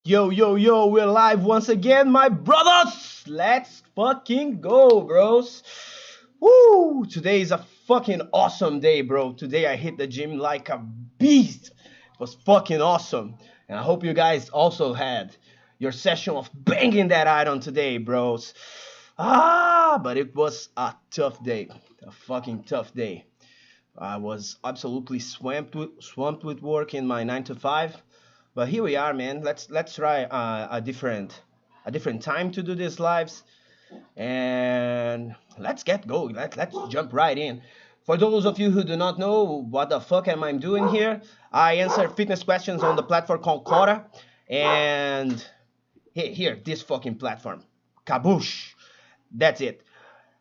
Yo, yo, yo, we're live once again, my brothers! Let's fucking go, bros! Woo! Today is a fucking awesome day, bro. Today I hit the gym like a beast. It was fucking awesome. And I hope you guys also had your session of banging that iron today, bros. But it was a tough day. A fucking tough day. I was absolutely swamped with work in my 9 to 5. But here we are, man. Let's try a different time to do these lives, and let's get going. Let's jump right in. For those of you who do not know what the fuck am I doing here, I answer fitness questions on the platform called Quora, and here this fucking platform, kaboosh. That's it.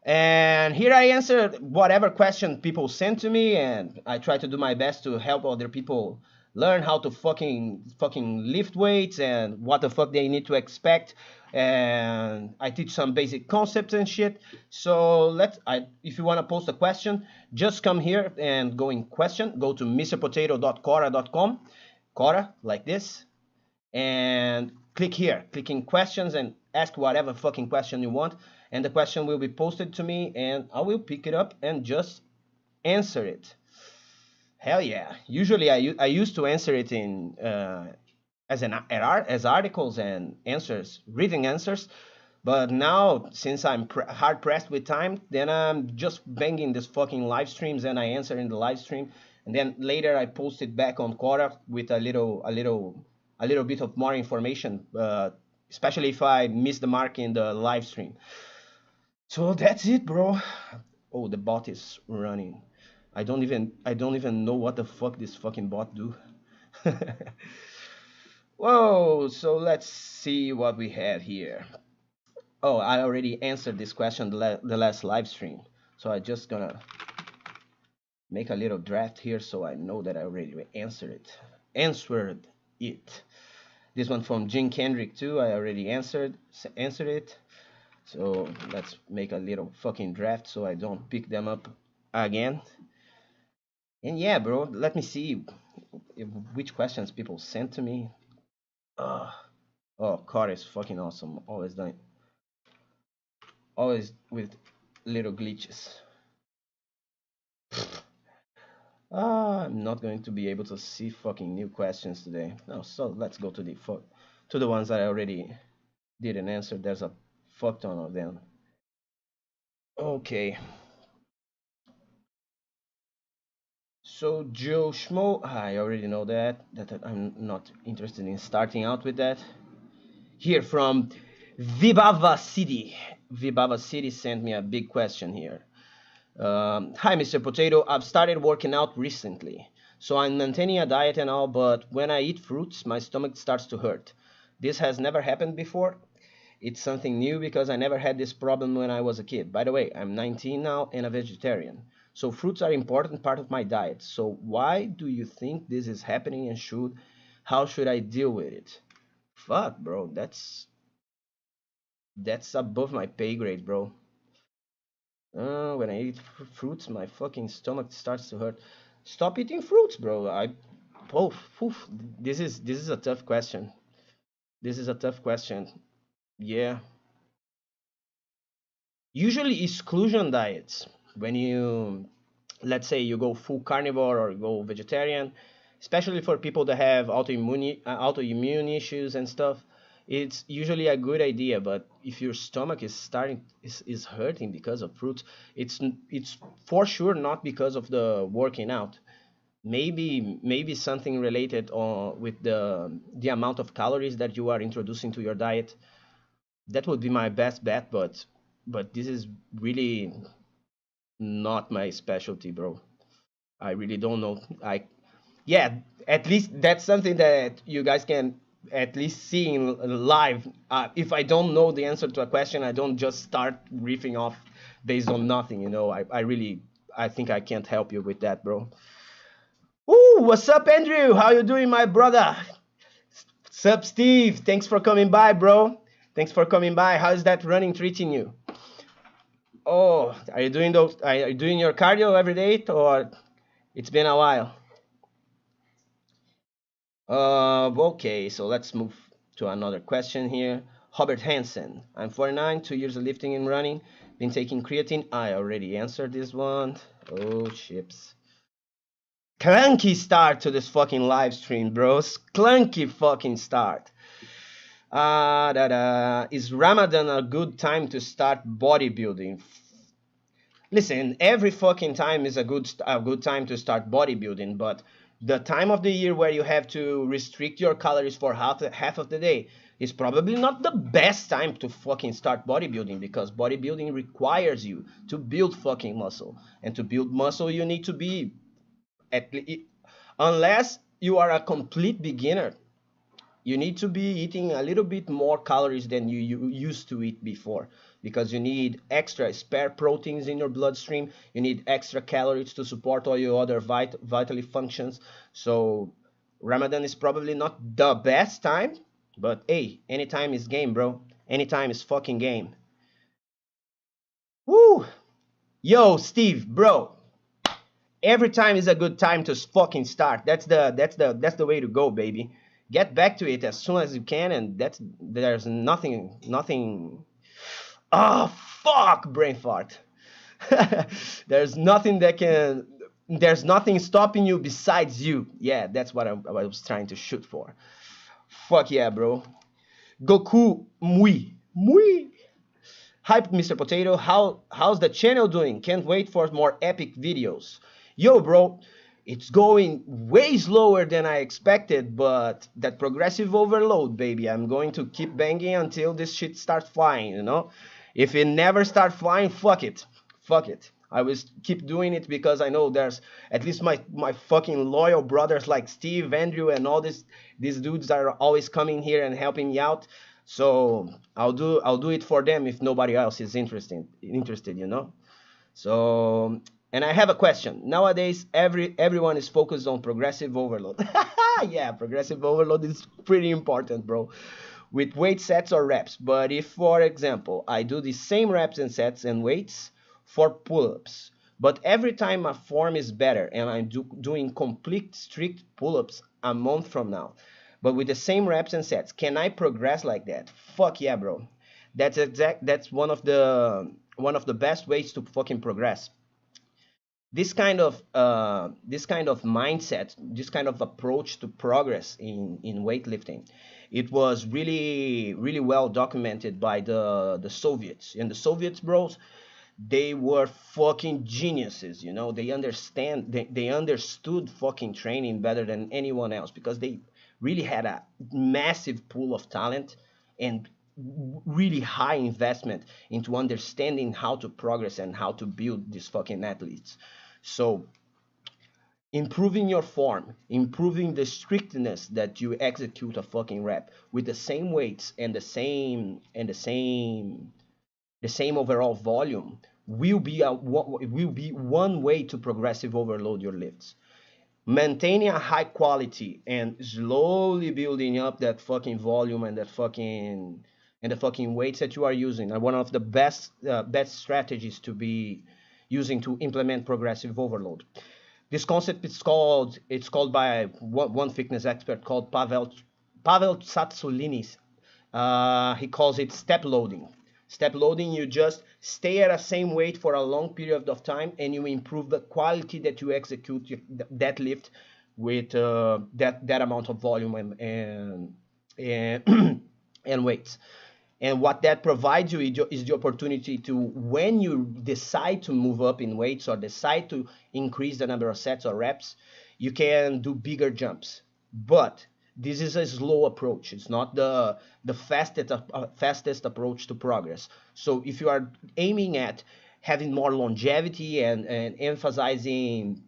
And here I answer whatever question people send to me, and I try to do my best to help other people learn how to fucking lift weights and what the fuck they need to expect. And I teach some basic concepts and shit. So if you want to post a question, just come here and go in question. Go to mrpotato.quora.com, Quora like this, and click here, click in questions and ask whatever fucking question you want, and the question will be posted to me and I will pick it up and just answer it. Hell yeah. Usually I used to answer it in as articles and answers, reading answers, but now since I'm hard pressed with time, then I'm just banging this fucking live streams and I answer in the live stream, and then later I post it back on Quora with a little bit of more information, especially if I miss the mark in the live stream. So that's it, bro. Oh, the bot is running. I don't even know what the fuck this fucking bot do. Whoa, so let's see what we have here. Oh, I already answered this question the last live stream. So I just gonna make a little draft here so I know that I already answered it. Answered it. This one from Jim Kendrick too. I already answered it. So let's make a little fucking draft so I don't pick them up again. And yeah, bro, let me see which questions people sent to me. Oh, Car is fucking awesome. Always with little glitches. I'm not going to be able to see fucking new questions today. No, so let's go to the ones that I already didn't answer. There's a fuck ton of them. Okay. So Joe Schmo, I already know that I'm not interested in starting out with that. Here from Vibhava City. Vibhava City sent me a big question here. Hi, Mr. Potato. I've started working out recently, so I'm maintaining a diet and all, but when I eat fruits, my stomach starts to hurt. This has never happened before. It's something new because I never had this problem when I was a kid. By the way, I'm 19 now and a vegetarian, so fruits are an important part of my diet. So why do you think this is happening, and how should I deal with it? Fuck, bro, that's above my pay grade, bro. When I eat fruits, my fucking stomach starts to hurt. Stop eating fruits, bro. Poof. This is a tough question. This is a tough question. Yeah. Usually exclusion diets, when you, let's say you go full carnivore or go vegetarian, especially for people that have autoimmune issues and stuff, it's usually a good idea. But if your stomach is hurting because of fruits, it's for sure not because of the working out. Maybe something related with the amount of calories that you are introducing to your diet. That would be my best bet, but this is really not my specialty, bro. I really don't know. Yeah, at least that's something that you guys can at least see in live. If I don't know the answer to a question, I don't just start riffing off based on nothing. I think I can't help you with that, bro. Ooh, what's up, Andrew? How you doing, my brother? What's up, Steve? Thanks for coming by, bro. Thanks for coming by. How's that running treating you? Oh, are you doing your cardio every day, or it's been a while? Okay, so let's move. to another question here. Robert Hansen. I'm 49, 2 years of lifting and running. Been taking creatine. I already answered this one. Oh, chips. Clunky start to this fucking live stream, bros. Clunky fucking start. Is Ramadan a good time to start bodybuilding? Listen, every fucking time is a good time to start bodybuilding, but the time of the year where you have to restrict your calories for half of the day is probably not the best time to fucking start bodybuilding, because bodybuilding requires you to build fucking muscle, and to build muscle you need to be unless you are a complete beginner, you need to be eating a little bit more calories than you used to eat before, because you need extra spare proteins in your bloodstream. You need extra calories to support all your other vital functions. So Ramadan is probably not the best time, but hey, anytime is game, bro. Anytime is fucking game. Woo! Yo, Steve, bro. Every time is a good time to fucking start. That's the way to go, baby. Get back to it as soon as you can, and there's nothing. Oh fuck, brain fart. there's nothing that can. There's nothing stopping you besides you. Yeah, that's what I was trying to shoot for. Fuck yeah, bro. Goku MUI. Hype Mr. Potato, how's the channel doing? Can't wait for more epic videos. Yo, bro, it's going way slower than I expected, but that progressive overload, baby, I'm going to keep banging until this shit starts flying, you know? If it never starts flying, fuck it. Fuck it. I will keep doing it because I know there's at least my fucking loyal brothers like Steve, Andrew, and all these dudes are always coming here and helping me out. So I'll do it for them if nobody else is interested, you know. So, and I have a question. Nowadays, everyone is focused on progressive overload. Yeah, progressive overload is pretty important, bro. With weight sets or reps. But if, for example, I do the same reps and sets and weights for pull-ups, but every time my form is better and I'm doing complete strict pull-ups a month from now, but with the same reps and sets, can I progress like that? Fuck yeah, bro. That's one of the best ways to fucking progress. This kind of mindset, this kind of approach to progress in weightlifting, it was really well documented by the Soviets. And the Soviets, bros, they were fucking geniuses, you know. They understood fucking training better than anyone else, because they really had a massive pool of talent and really high investment into understanding how to progress and how to build these fucking athletes. So improving your form, improving the strictness that you execute a fucking rep with the same weights and the same overall volume will be one way to progressive overload your lifts. Maintaining a high quality and slowly building up that fucking volume and the fucking weights that you are using are one of the best strategies to be using to implement progressive overload. This concept is called by one fitness expert called Pavel Tsatsoulinis. He calls it step loading. Step loading, you just stay at the same weight for a long period of time, and you improve the quality that you execute that lift with that amount of volume and and weights. And what that provides you is the opportunity to, when you decide to move up in weights or decide to increase the number of sets or reps, you can do bigger jumps. But this is a slow approach. It's not the fastest approach to progress. So if you are aiming at having more longevity and emphasizing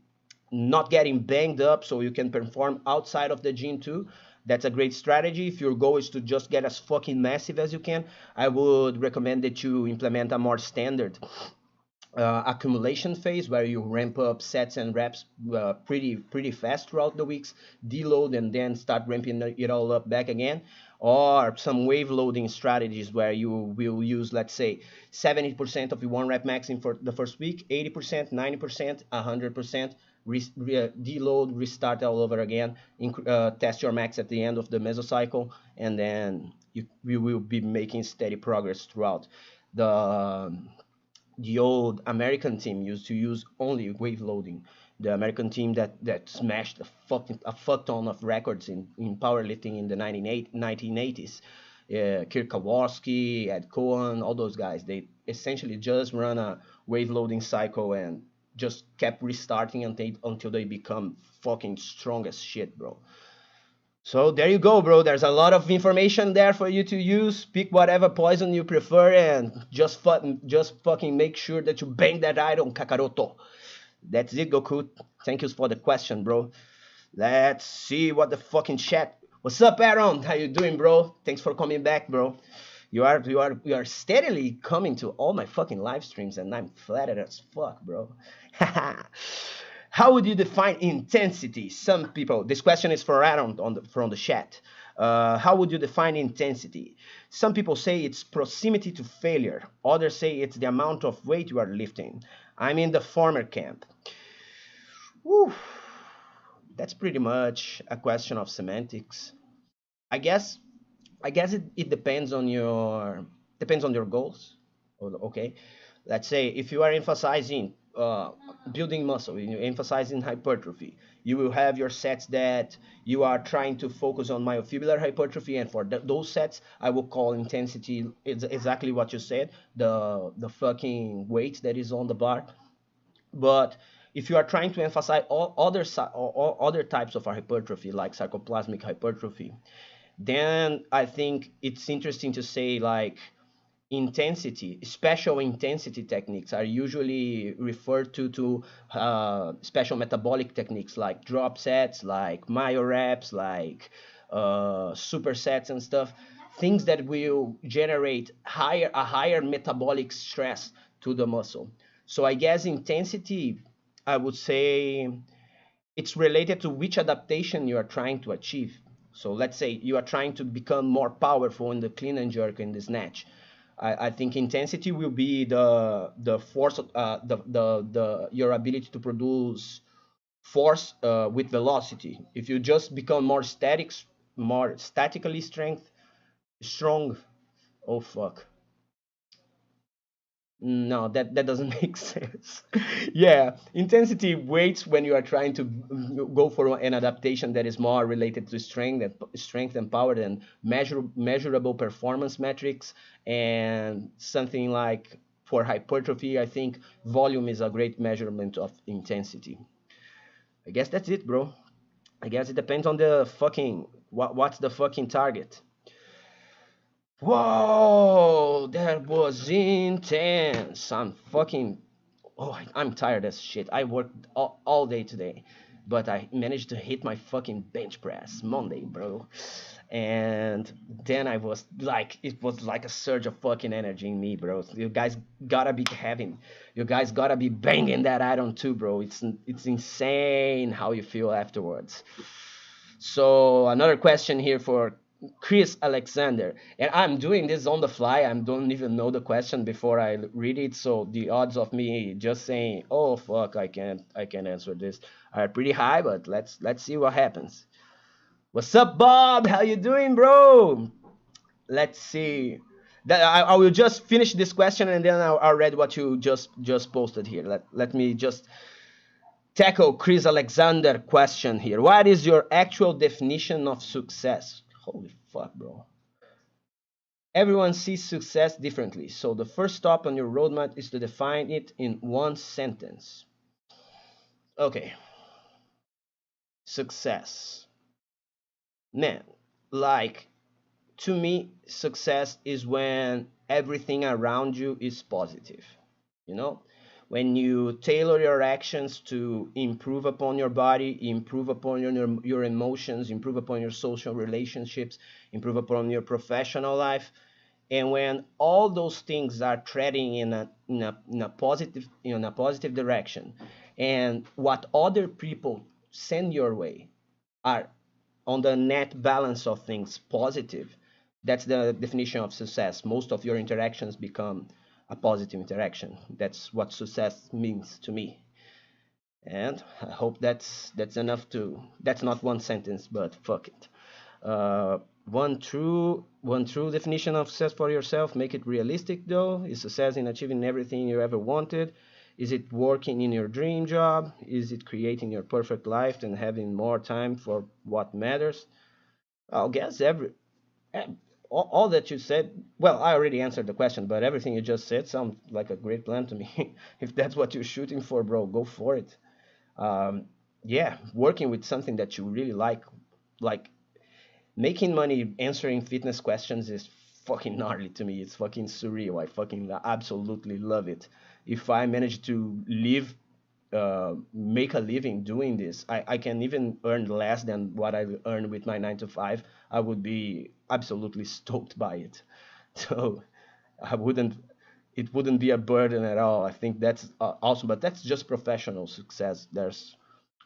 not getting banged up so you can perform outside of the gym too, that's a great strategy. If your goal is to just get as fucking massive as you can, I would recommend that you implement a more standard accumulation phase where you ramp up sets and reps pretty fast throughout the weeks, deload, and then start ramping it all up back again. Or some wave loading strategies where you will use, let's say, 70% of your one rep maxing for the first week, 80%, 90%, 100%, deload, restart all over again, test your max at the end of the mesocycle, and then you will be making steady progress throughout. The old American team used to use only wave loading. The American team that smashed a fuck ton of records in powerlifting in the 1980s. Kirk Kowalski, Ed Cohen, all those guys, they essentially just run a wave loading cycle and just kept restarting until they become fucking strong as shit, bro. So there you go, bro. There's a lot of information there for you to use. Pick whatever poison you prefer and just fucking make sure that you bang that iron, Kakaroto. That's it, Goku. Thank you for the question, bro. Let's see what the fucking chat. What's up, Aaron? How you doing, bro? Thanks for coming back, bro. You are steadily coming to all my fucking live streams, and I'm flattered as fuck, bro. How would you define intensity? Some people. This question is for Aaron from the chat. How would you define intensity? Some people say it's proximity to failure. Others say it's the amount of weight you are lifting. I'm in the former camp. Whew. That's pretty much a question of semantics. I guess it depends on your goals. Okay, let's say if you are emphasizing building muscle, you're emphasizing hypertrophy, you will have your sets that you are trying to focus on myofibular hypertrophy, and for those sets I will call intensity exactly what you said, the fucking weight that is on the bar. But if you are trying to emphasize all other types of hypertrophy like sarcoplasmic hypertrophy, then I think it's interesting to say like intensity, special intensity techniques are usually referred to special metabolic techniques like drop sets, like myo reps, like supersets and stuff, things that will generate a higher metabolic stress to the muscle. So I guess intensity, I would say it's related to which adaptation you are trying to achieve. So let's say you are trying to become more powerful in the clean and jerk and the snatch. I think intensity will be the force, the your ability to produce force with velocity. If you just become more statically strong. Oh fuck. No, that doesn't make sense. Yeah, intensity weights when you are trying to go for an adaptation that is more related to strength and power than measurable performance metrics, and something like for hypertrophy, I think volume is a great measurement of intensity. I guess that's it, bro. I guess it depends on the fucking what's the fucking target. Whoa, that was intense. I'm tired as shit. I worked all day today, but I managed to hit my fucking bench press Monday, bro. And then it was like a surge of fucking energy in me, bro. You guys gotta be banging that iron too, bro. It's insane how you feel afterwards. So another question here for Chris Alexander, and I'm doing this on the fly. I don't even know the question before I read it, so the odds of me just saying, "Oh fuck, I can't answer this," are pretty high. But let's see what happens. What's up, Bob? How you doing, bro? Let's see. I will just finish this question and then I'll read what you just posted here. Let me just tackle Chris Alexander question here. What is your actual definition of success? Holy fuck, bro. Everyone sees success differently, so the first stop on your roadmap is to define it in one sentence. Okay. Success. Man, like, to me, success is when everything around you is positive. You know? When you tailor your actions to improve upon your body, improve upon your emotions, improve upon your social relationships, improve upon your professional life, and when all those things are treading in a positive direction, and what other people send your way are on the net balance of things positive, that's the definition of success. Most of your interactions become a positive interaction. That's what success means to me. And I hope that's enough to. That's not one sentence, but fuck it. Uh, one true definition of success for yourself. Make it realistic though. Is success in achieving everything you ever wanted? Is it working in your dream job? Is it creating your perfect life and having more time for what matters? I guess eh, all that you said. Well, I already answered the question, but everything you just said sounds like a great plan to me. If that's what you're shooting for, bro, go for it. Um, yeah, working with something that you really like making money answering fitness questions is fucking gnarly to me. It's fucking surreal. I fucking absolutely love it. If I manage to make a living doing this, I can even earn less than what I earn with my 9 to 5. I would be absolutely stoked by it. So I wouldn't, it wouldn't be a burden at all. I think that's awesome, but that's just professional success. There's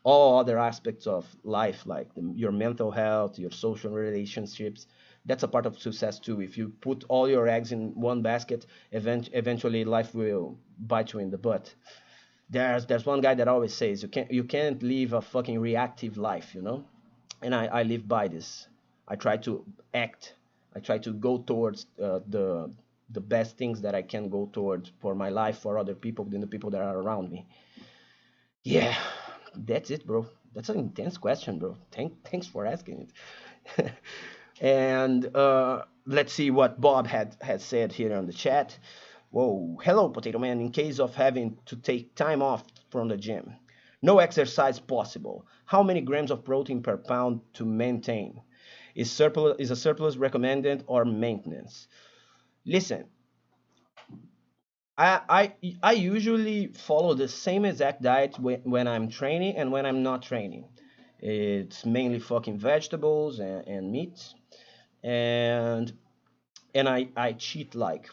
all other aspects of life, like your mental health, your social relationships. That's a part of success too. If you put all your eggs in one basket, eventually life will bite you in the butt. There's one guy that always says you can't live a fucking reactive life, you know. And I live by this. I try to act. I try to go towards the best things that I can go towards for my life, for other people, than the people that are around me. Yeah, that's it, bro. That's an intense question, bro. Thanks for asking it. And let's see what Bob had said here on the chat. Whoa, hello, Potato Man. In case of having to take time off from the gym, no exercise possible. How many grams of protein per pound to maintain? Is a surplus recommended or maintenance? Listen, I usually follow the same exact diet when I'm training and when I'm not training. It's mainly fucking vegetables and meats, and I cheat like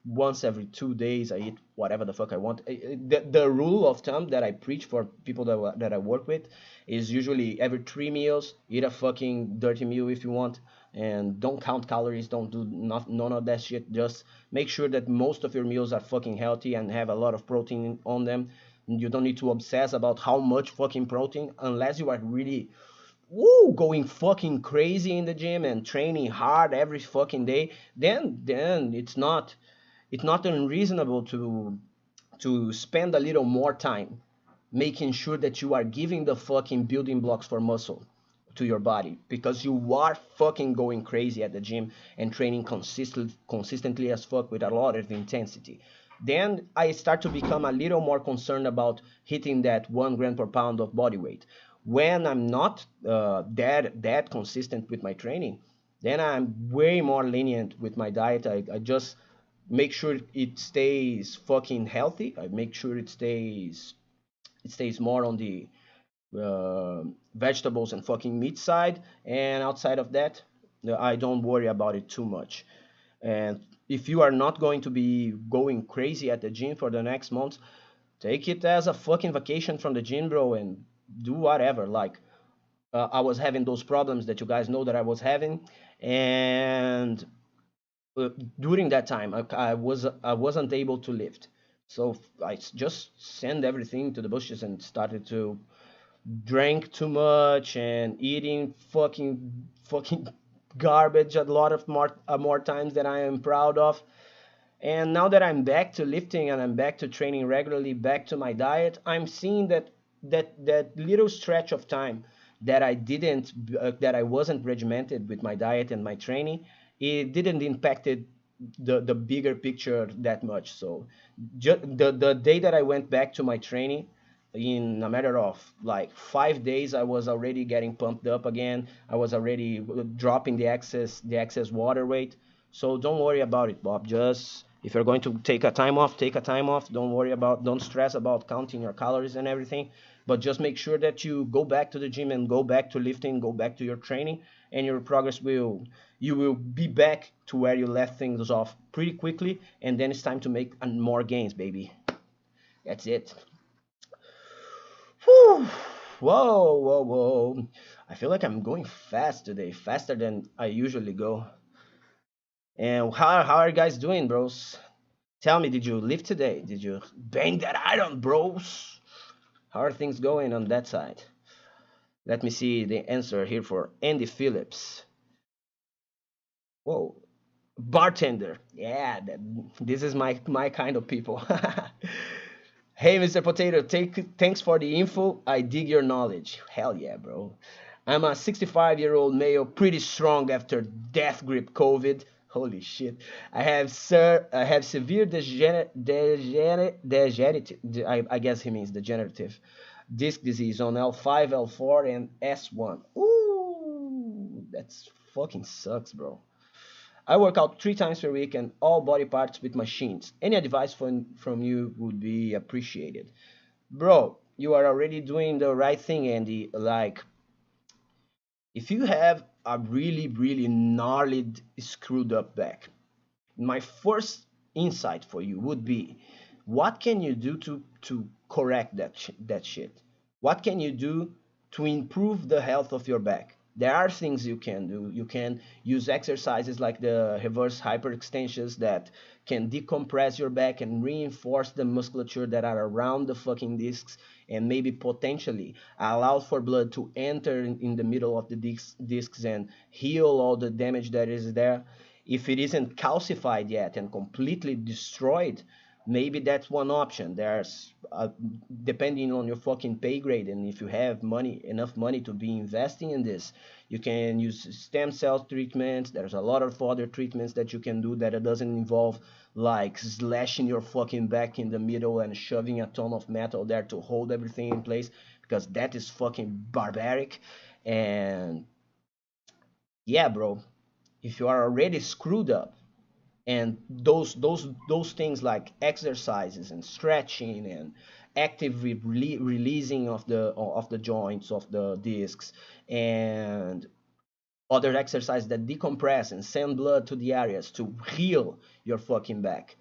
once every 2 days. I eat whatever the fuck I want. The rule of thumb that I preach for people that I work with is usually every 3 meals, eat a fucking dirty meal if you want, and don't count calories. Don't do none of that shit. Just make sure that most of your meals are fucking healthy and have a lot of protein on them. You don't need to obsess about how much fucking protein unless you are really going fucking crazy in the gym and training hard every fucking day. Then it's not unreasonable to spend a little more time making sure that you are giving the fucking building blocks for muscle to your body, because you are fucking going crazy at the gym and training consistently as fuck with a lot of intensity. Then I start to become a little more concerned about hitting that 1 gram per pound of body weight. When I'm not that consistent with my training, then I'm way more lenient with my diet. I just make sure it stays fucking healthy. I make sure it stays more on the vegetables and fucking meat side. And outside of that, I don't worry about it too much. And if you are not going to be going crazy at the gym for the next month, take it as a fucking vacation from the gym, bro, and do whatever. Like, I was having those problems that you guys know that I was having, and uh, during that time I wasn't able to lift. So I just sent everything to the bushes and started to drink too much and eating fucking garbage a lot of more times than I am proud of. And now that I'm back to lifting and I'm back to training regularly, back to my diet, I'm seeing that little stretch of time that I wasn't regimented with my diet and my training, it didn't impacted the bigger picture that much. So the day that I went back to my training, in a matter of like 5 days, I was already getting pumped up again. I was already dropping the excess water weight. So don't worry about it, Bob. Just if you're going to take a time off, take a time off. Don't stress about counting your calories and everything. But just make sure that you go back to the gym and go back to lifting, go back to your training, and your progress you will be back to where you left things off pretty quickly. And then it's time to make more gains, baby. That's it. Whew. Whoa, whoa, whoa. I feel like I'm going fast today, faster than I usually go. And how are you guys doing, bros? Tell me, did you lift today? Did you bang that iron, bros? How are things going on that side? Let me see the answer here for Andy Phillips. Whoa, bartender. Yeah, this is my kind of people. Hey, Mr. Potato, thanks for the info. I dig your knowledge. Hell yeah, bro. I'm a 65-year-old male, pretty strong after death grip COVID. Holy shit. I have severe degenerative, I guess he means degenerative disc disease on L5, L4, and S1. Ooh, that's fucking sucks, bro. I work out 3 times per week and all body parts with machines. Any advice from you would be appreciated. Bro, you are already doing the right thing, Andy. Like, if you have a really, really gnarly, screwed up back, my first insight for you would be, what can you do to correct that shit? What can you do to improve the health of your back? There are things you can do. You can use exercises like the reverse hyperextensions that can decompress your back and reinforce the musculature that are around the fucking discs, and maybe potentially allow for blood to enter in the middle of the discs and heal all the damage that is there. If it isn't calcified yet and completely destroyed, maybe that's one option. There's depending on your fucking pay grade, and if you have enough money to be investing in this, you can use stem cell treatments. There's a lot of other treatments that you can do that it doesn't involve like slashing your fucking back in the middle and shoving a ton of metal there to hold everything in place, because that is fucking barbaric. And yeah, bro, if you are already screwed up, and those things like exercises and stretching and active releasing of the joints of the discs, and other exercises that decompress and send blood to the areas to heal your fucking back,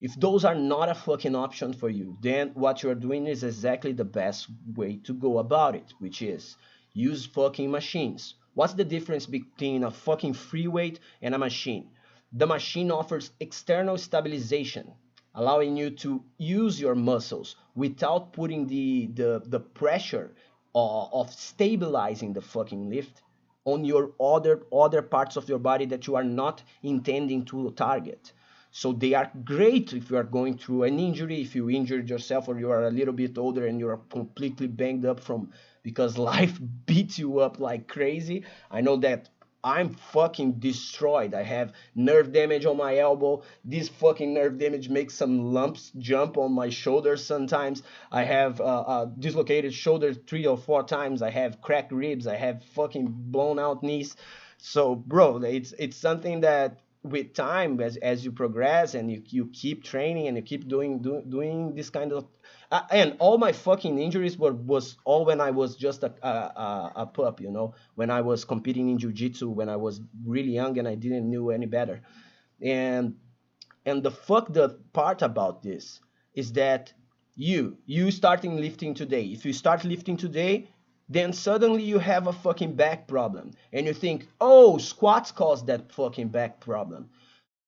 if those are not a fucking option for you, then what you're doing is exactly the best way to go about it, which is use fucking machines. What's the difference between a fucking free weight and a machine? The machine offers external stabilization, allowing you to use your muscles without putting the pressure of stabilizing the fucking lift on your other parts of your body that you are not intending to target. So they are great if you are going through an injury, if you injured yourself or you are a little bit older and you're completely banged up from because life beats you up like crazy. I know that I'm fucking destroyed. I have nerve damage on my elbow. This fucking nerve damage makes some lumps jump on my shoulders sometimes. I have dislocated shoulder 3 or 4 times. I have cracked ribs. I have fucking blown out knees. So, bro, it's something that with time, as you progress and you keep training and you keep doing this kind of and all my fucking injuries was all when I was just a pup, you know, when I was competing in jiu-jitsu when I was really young and I didn't know any better. And the fucked up part about this is that you starting lifting today. If you start lifting today, then suddenly you have a fucking back problem, and you think, oh, squats cause that fucking back problem.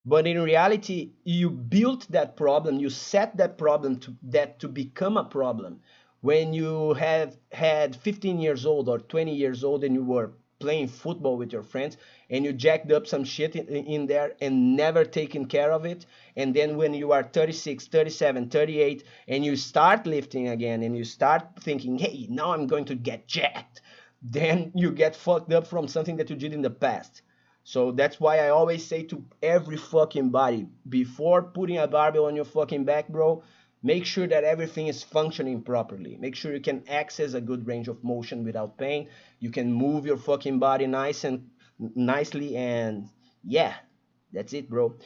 But in reality, you built that problem, you set that problem to become a problem when you have had 15 years old or 20 years old and you were playing football with your friends and you jacked up some shit in there and never taken care of it. And then when you are 36, 37, 38 and you start lifting again and you start thinking, hey, now I'm going to get jacked, then you get fucked up from something that you did in the past. So that's why I always say to every fucking body, before putting a barbell on your fucking back, bro, make sure that everything is functioning properly. Make sure you can access a good range of motion without pain. You can move your fucking body nicely, and yeah, that's it, bro.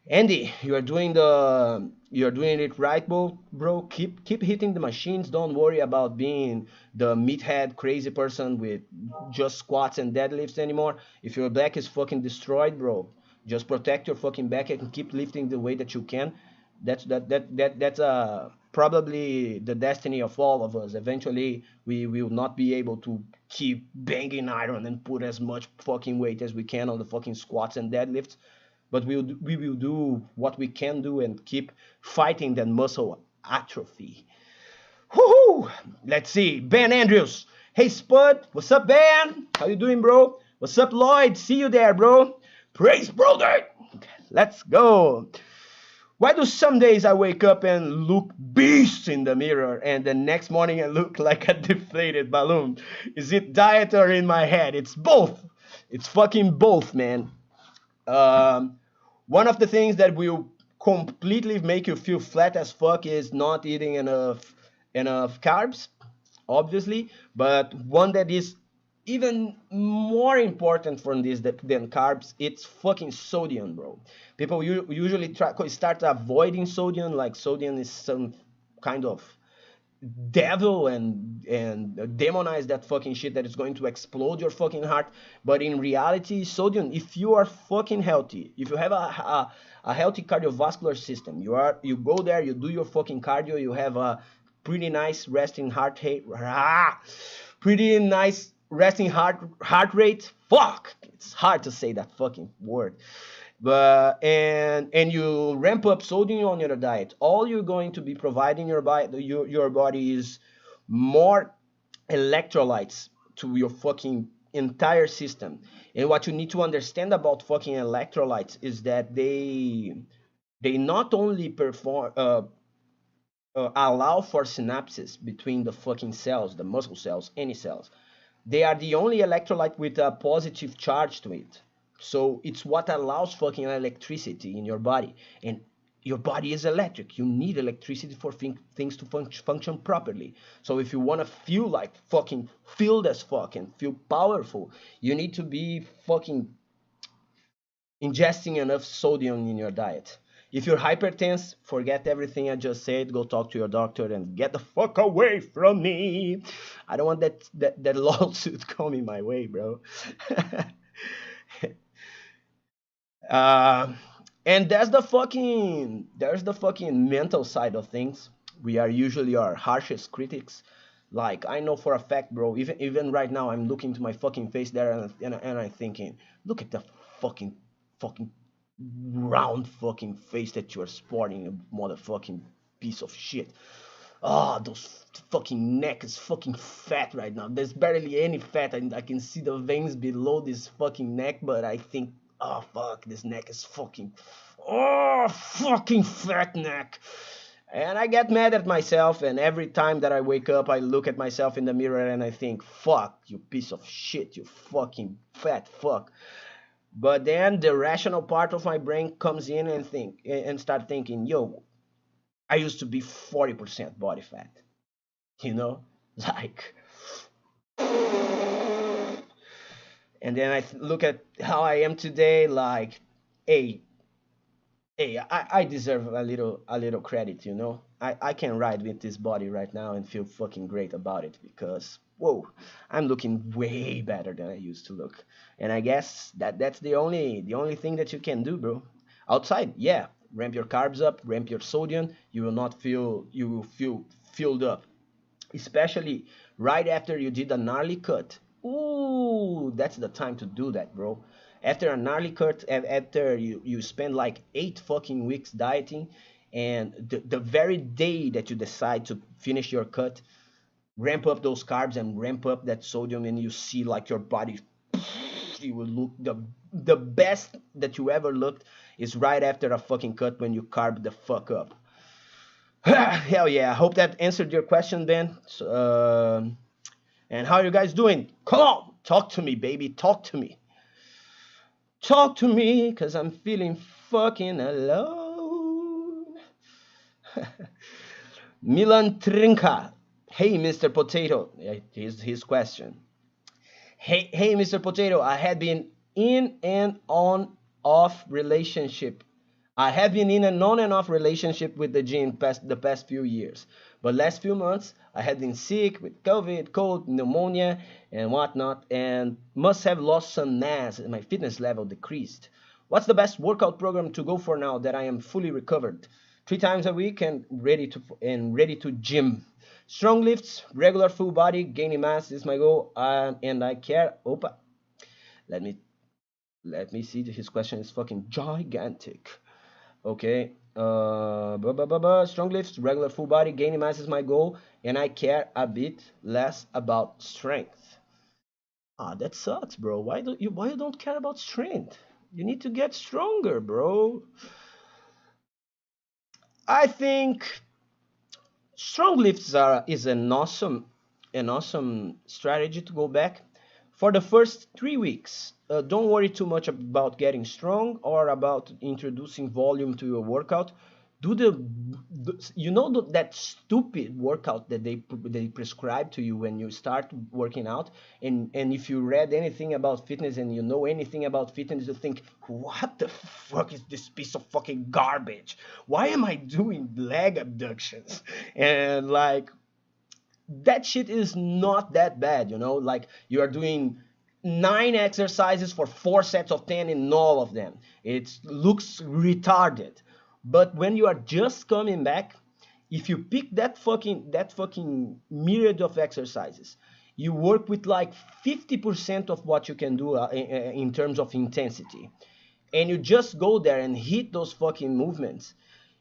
Andy, you're doing it right, bro. Keep hitting the machines. Don't worry about being the meathead crazy person with just squats and deadlifts anymore. If your back is fucking destroyed, bro, just protect your fucking back and keep lifting the way that you can. That's probably the destiny of all of us. Eventually, we will not be able to keep banging iron and put as much fucking weight as we can on the fucking squats and deadlifts, but we will do what we can do and keep fighting that muscle atrophy. Woohoo! Let's see. Ben Andrews. Hey Spud, what's up, Ben? How you doing, bro? What's up, Lloyd? See you there, bro. Praise, brother. Let's go. Why do some days I wake up and look beast in the mirror and the next morning I look like a deflated balloon? Is it diet or in my head? It's both. It's fucking both, man. Um, One of the things that will completely make you feel flat as fuck is not eating enough carbs, obviously, but one that is even more important from this than carbs, it's fucking sodium, bro. People usually start avoiding sodium, like sodium is some kind of devil and demonize that fucking shit that is going to explode your fucking heart. But in reality, sodium, if you are fucking healthy, if you have a healthy cardiovascular system, you go there, you do your fucking cardio, you have a pretty nice resting heart rate, pretty nice resting heart rate. Fuck, it's hard to say that fucking word. But and you ramp up sodium on your diet, all you're going to be providing your body is more electrolytes to your fucking entire system. And what you need to understand about fucking electrolytes is that they not only allow for synapses between the fucking cells, the muscle cells, any cells. They are the only electrolyte with a positive charge to it. So it's what allows fucking electricity in your body. And your body is electric. You need electricity for things to function properly. So if you want to feel like fucking filled as fuck and feel powerful, you need to be fucking ingesting enough sodium in your diet. If you're hypertense, forget everything I just said. Go talk to your doctor and get the fuck away from me. I don't want that lawsuit coming my way, bro. uh, and there's the fucking mental side of things. We are usually our harshest critics. Like I know for a fact, bro. Even right now, I'm looking to my fucking face there and I'm thinking, look at the fucking round fucking face that you're sporting, you motherfucking piece of shit. Ah, those fucking neck is fucking fat right now. There's barely any fat. I can see the veins below this fucking neck, but I think, oh fuck, this neck is fucking, oh fucking fat neck. And I get mad at myself, and every time that I wake up, I look at myself in the mirror and I think, fuck, you piece of shit, you fucking fat fuck. But then the rational part of my brain comes in and start thinking, yo, I used to be 40% body fat, you know, like, and then I look at how I am today, like, hey, I deserve a little credit, you know. I can ride with this body right now and feel fucking great about it because whoa, I'm looking way better than I used to look. And I guess that's the only thing that you can do, bro. Outside, yeah, ramp your carbs up, ramp your sodium. You will feel filled up, especially right after you did a gnarly cut. Ooh, that's the time to do that, bro. After a gnarly cut, after you spend like 8 fucking weeks dieting, and the very day that you decide to finish your cut, ramp up those carbs and ramp up that sodium, and you see like your body, you will look the best that you ever looked is right after a fucking cut when you carb the fuck up. Hell yeah! I hope that answered your question, Ben. And how are you guys doing? Come on, talk to me, baby. Talk to me. Talk to me, cause I'm feeling fucking alone. Milan Trinka. Hey, Mr. Potato. Here's his question. Hey, Mr. Potato. I had been in and on off relationship I have been in an on and off relationship with the gym the past few years. But last few months, I had been sick with COVID, cold, pneumonia, and whatnot, and must have lost some mass and my fitness level decreased. What's the best workout program to go for now that I am fully recovered? 3 times a week and ready to gym. Stronglifts, regular full body, gaining mass is my goal, and I care. Opa, let me let me see. His question is fucking gigantic. Okay. Strong lifts, regular full body, gaining mass is my goal, and I care a bit less about strength. Ah, that sucks, bro. Why you don't care about strength? You need to get stronger, bro. I think strong lifts are is an awesome strategy to go back for the first 3 weeks. Don't worry too much about getting strong or about introducing volume to your workout. Do that stupid workout that they prescribe to you when you start working out, and if you read anything about fitness and you know anything about fitness, you think, what the fuck is this piece of fucking garbage? Why am I doing leg abductions? And like, that shit is not that bad, like you are doing 9 exercises for 4 sets of 10 in all of them. It looks retarded. But when you are just coming back, if you pick that fucking myriad of exercises, you work with like 50% of what you can do in terms of intensity, and you just go there and hit those fucking movements,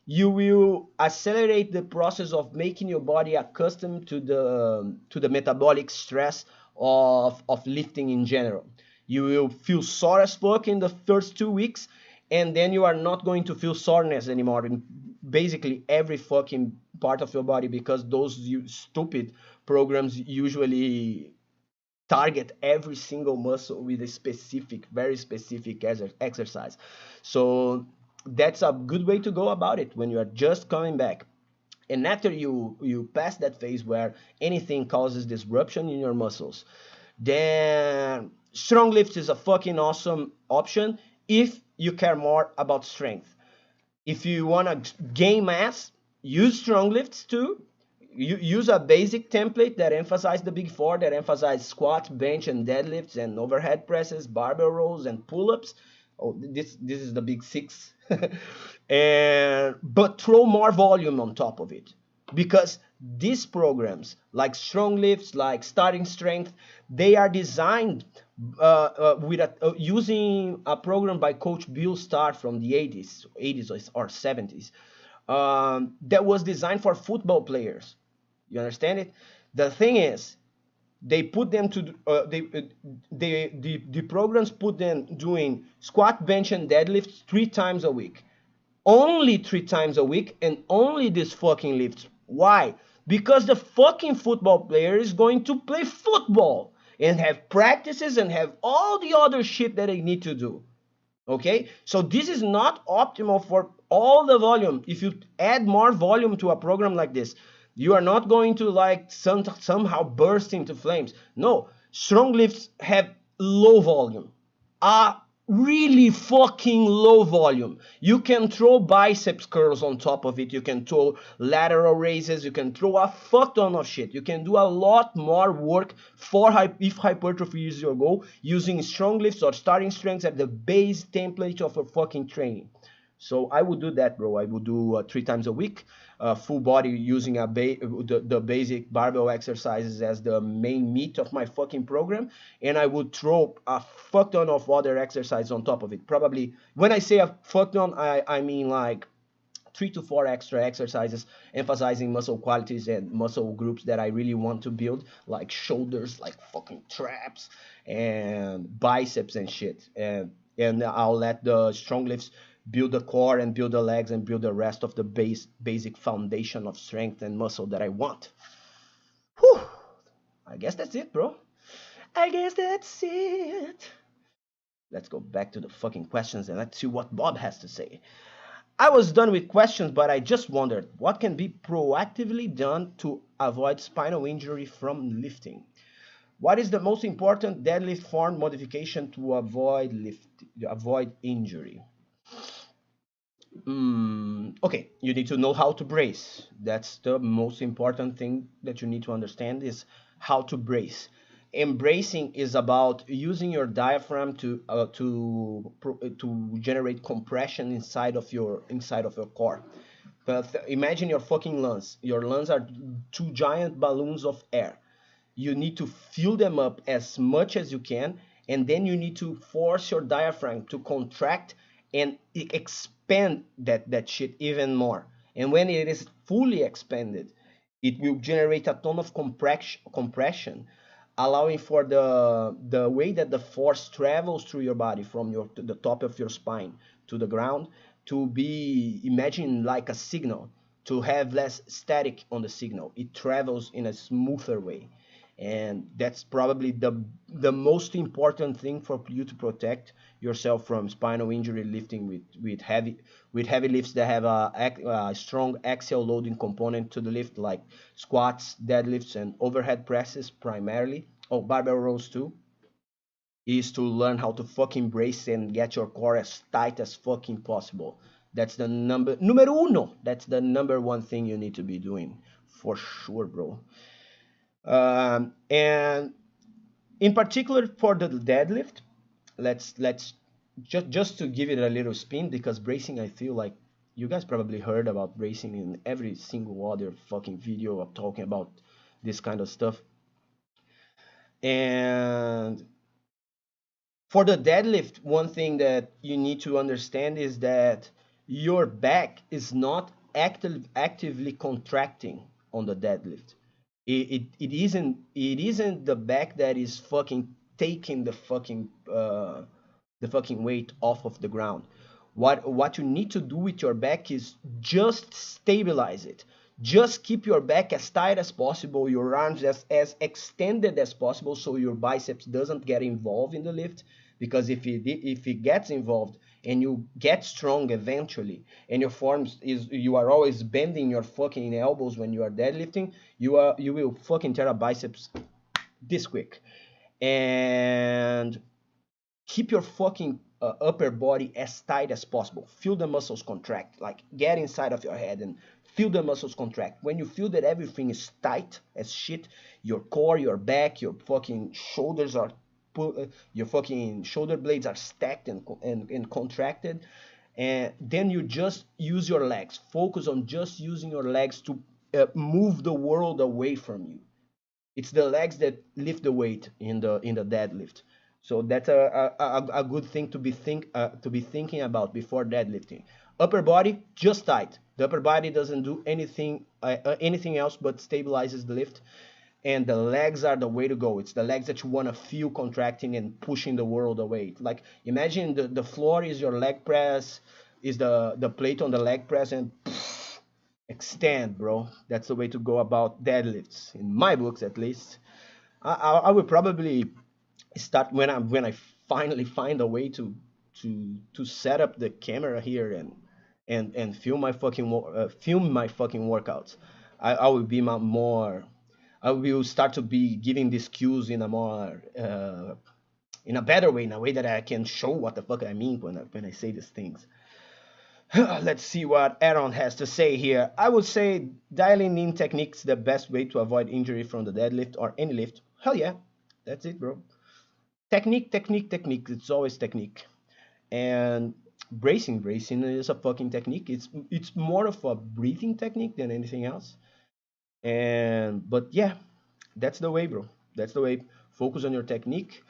you will accelerate the process of making your body accustomed to the metabolic stress of lifting in general. You will feel sore as fuck in the first 2 weeks, and then you are not going to feel soreness anymore in basically every fucking part of your body, because those stupid programs usually target every single muscle with a specific, very specific exercise. So that's a good way to go about it when you are just coming back. And after you pass that phase where anything causes disruption in your muscles, then strong lifts is a fucking awesome option if you care more about strength. If you want to gain mass, use strong lifts too. You use a basic template that emphasizes the big four, that emphasizes squat, bench, and deadlifts, and overhead presses, barbell rows, and pull-ups. Oh, this is the big six. And but throw more volume on top of it, because these programs like strong lifts, like starting strength, they are designed using a program by Coach Bill Starr from the 80s or 70s, that was designed for football players. You understand it? The thing is, they put them to the programs put them doing squat, bench, and deadlifts 3 times a week, only 3 times a week, and only these fucking lifts. Why? Because the fucking football player is going to play football and have practices and have all the other shit that they need to do. Okay, so this is not optimal for all the volume. If you add more volume to a program like this, you are not going to like somehow burst into flames. No, strong lifts have low volume, a really fucking low volume. You can throw biceps curls on top of it, you can throw lateral raises, you can throw a fuck ton of shit. You can do a lot more work for if hypertrophy is your goal, using strong lifts or starting strengths at the base template of a fucking training. So I would do that, bro. I would do 3 times a week, full body, using the basic barbell exercises as the main meat of my fucking program, and I would throw a fuck ton of other exercises on top of it. Probably, when I say a fuck ton, I mean like 3 to 4 extra exercises emphasizing muscle qualities and muscle groups that I really want to build, like shoulders, like fucking traps, and biceps and shit. And I'll let the strong lifts build the core and build the legs and build the rest of the basic foundation of strength and muscle that I want. Whew. I guess that's it, bro. I guess that's it. Let's go back to the fucking questions and let's see what Bob has to say. I was done with questions, but I just wondered what can be proactively done to avoid spinal injury from lifting. What is the most important deadlift form modification to avoid injury? Okay, you need to know how to brace. That's the most important thing that you need to understand, is how to brace. And bracing is about using your diaphragm to generate compression inside of your core. But imagine your fucking lungs. Your lungs are two giant balloons of air. You need to fill them up as much as you can, and then you need to force your diaphragm to contract and expand that shit even more. And when it is fully expanded, it will generate a ton of compression, allowing for the way that the force travels through your body from the top of your spine to the ground to be, imagine like a signal, to have less static on the signal. It travels in a smoother way. And that's probably the most important thing for you to protect yourself from spinal injury lifting with heavy lifts that have a strong axial loading component to the lift, like squats, deadlifts, and overhead presses primarily. Oh, barbell rows too. Is to learn how to fucking brace and get your core as tight as fucking possible. That's the numero uno. That's the number one thing you need to be doing for sure, bro. And in particular for the deadlift, let's just to give it a little spin, because bracing, I feel like you guys probably heard about bracing in every single other fucking video of talking about this kind of stuff. And for the deadlift, one thing that you need to understand is that your back is not actively contracting on the deadlift. It isn't the back that is fucking taking the fucking weight off of the ground. What you need to do with your back is just stabilize it. Just keep your back as tight as possible, your arms as extended as possible, so your biceps doesn't get involved in the lift. Because if it gets involved and you get strong eventually, and your forms is you are always bending your fucking elbows when you are deadlifting, you will fucking tear a biceps this quick. And keep your fucking upper body as tight as possible. Feel the muscles contract. Like, get inside of your head and feel the muscles contract. When you feel that everything is tight as shit, your core, your back, your fucking shoulders are your fucking shoulder blades are stacked and contracted, and then you just use your legs. Focus on just using your legs to move the world away from you. It's the legs that lift the weight in the deadlift. So that's a good thing to be thinking about before deadlifting. Upper body just tight. The upper body doesn't do anything else but stabilizes the lift, and the legs are the way to go. It's the legs that you want to feel contracting and pushing the world away. Like, imagine the floor is your leg press, is the plate on the leg press, and extend, bro. That's the way to go about deadlifts, in my books at least. I will probably start when I finally find a way to set up the camera here and film my fucking workouts. I will be more. I will start to be giving these cues in a more in a better way, in a way that I can show what the fuck I mean when I say these things. Let's see what Aaron has to say here. I would say dialing in techniques the best way to avoid injury from the deadlift or any lift. Hell yeah, that's it, bro. Technique, technique, technique. It's always technique. And bracing is a fucking technique. It's more of a breathing technique than anything else. But yeah, that's the way, bro. That's the way. Focus on your technique.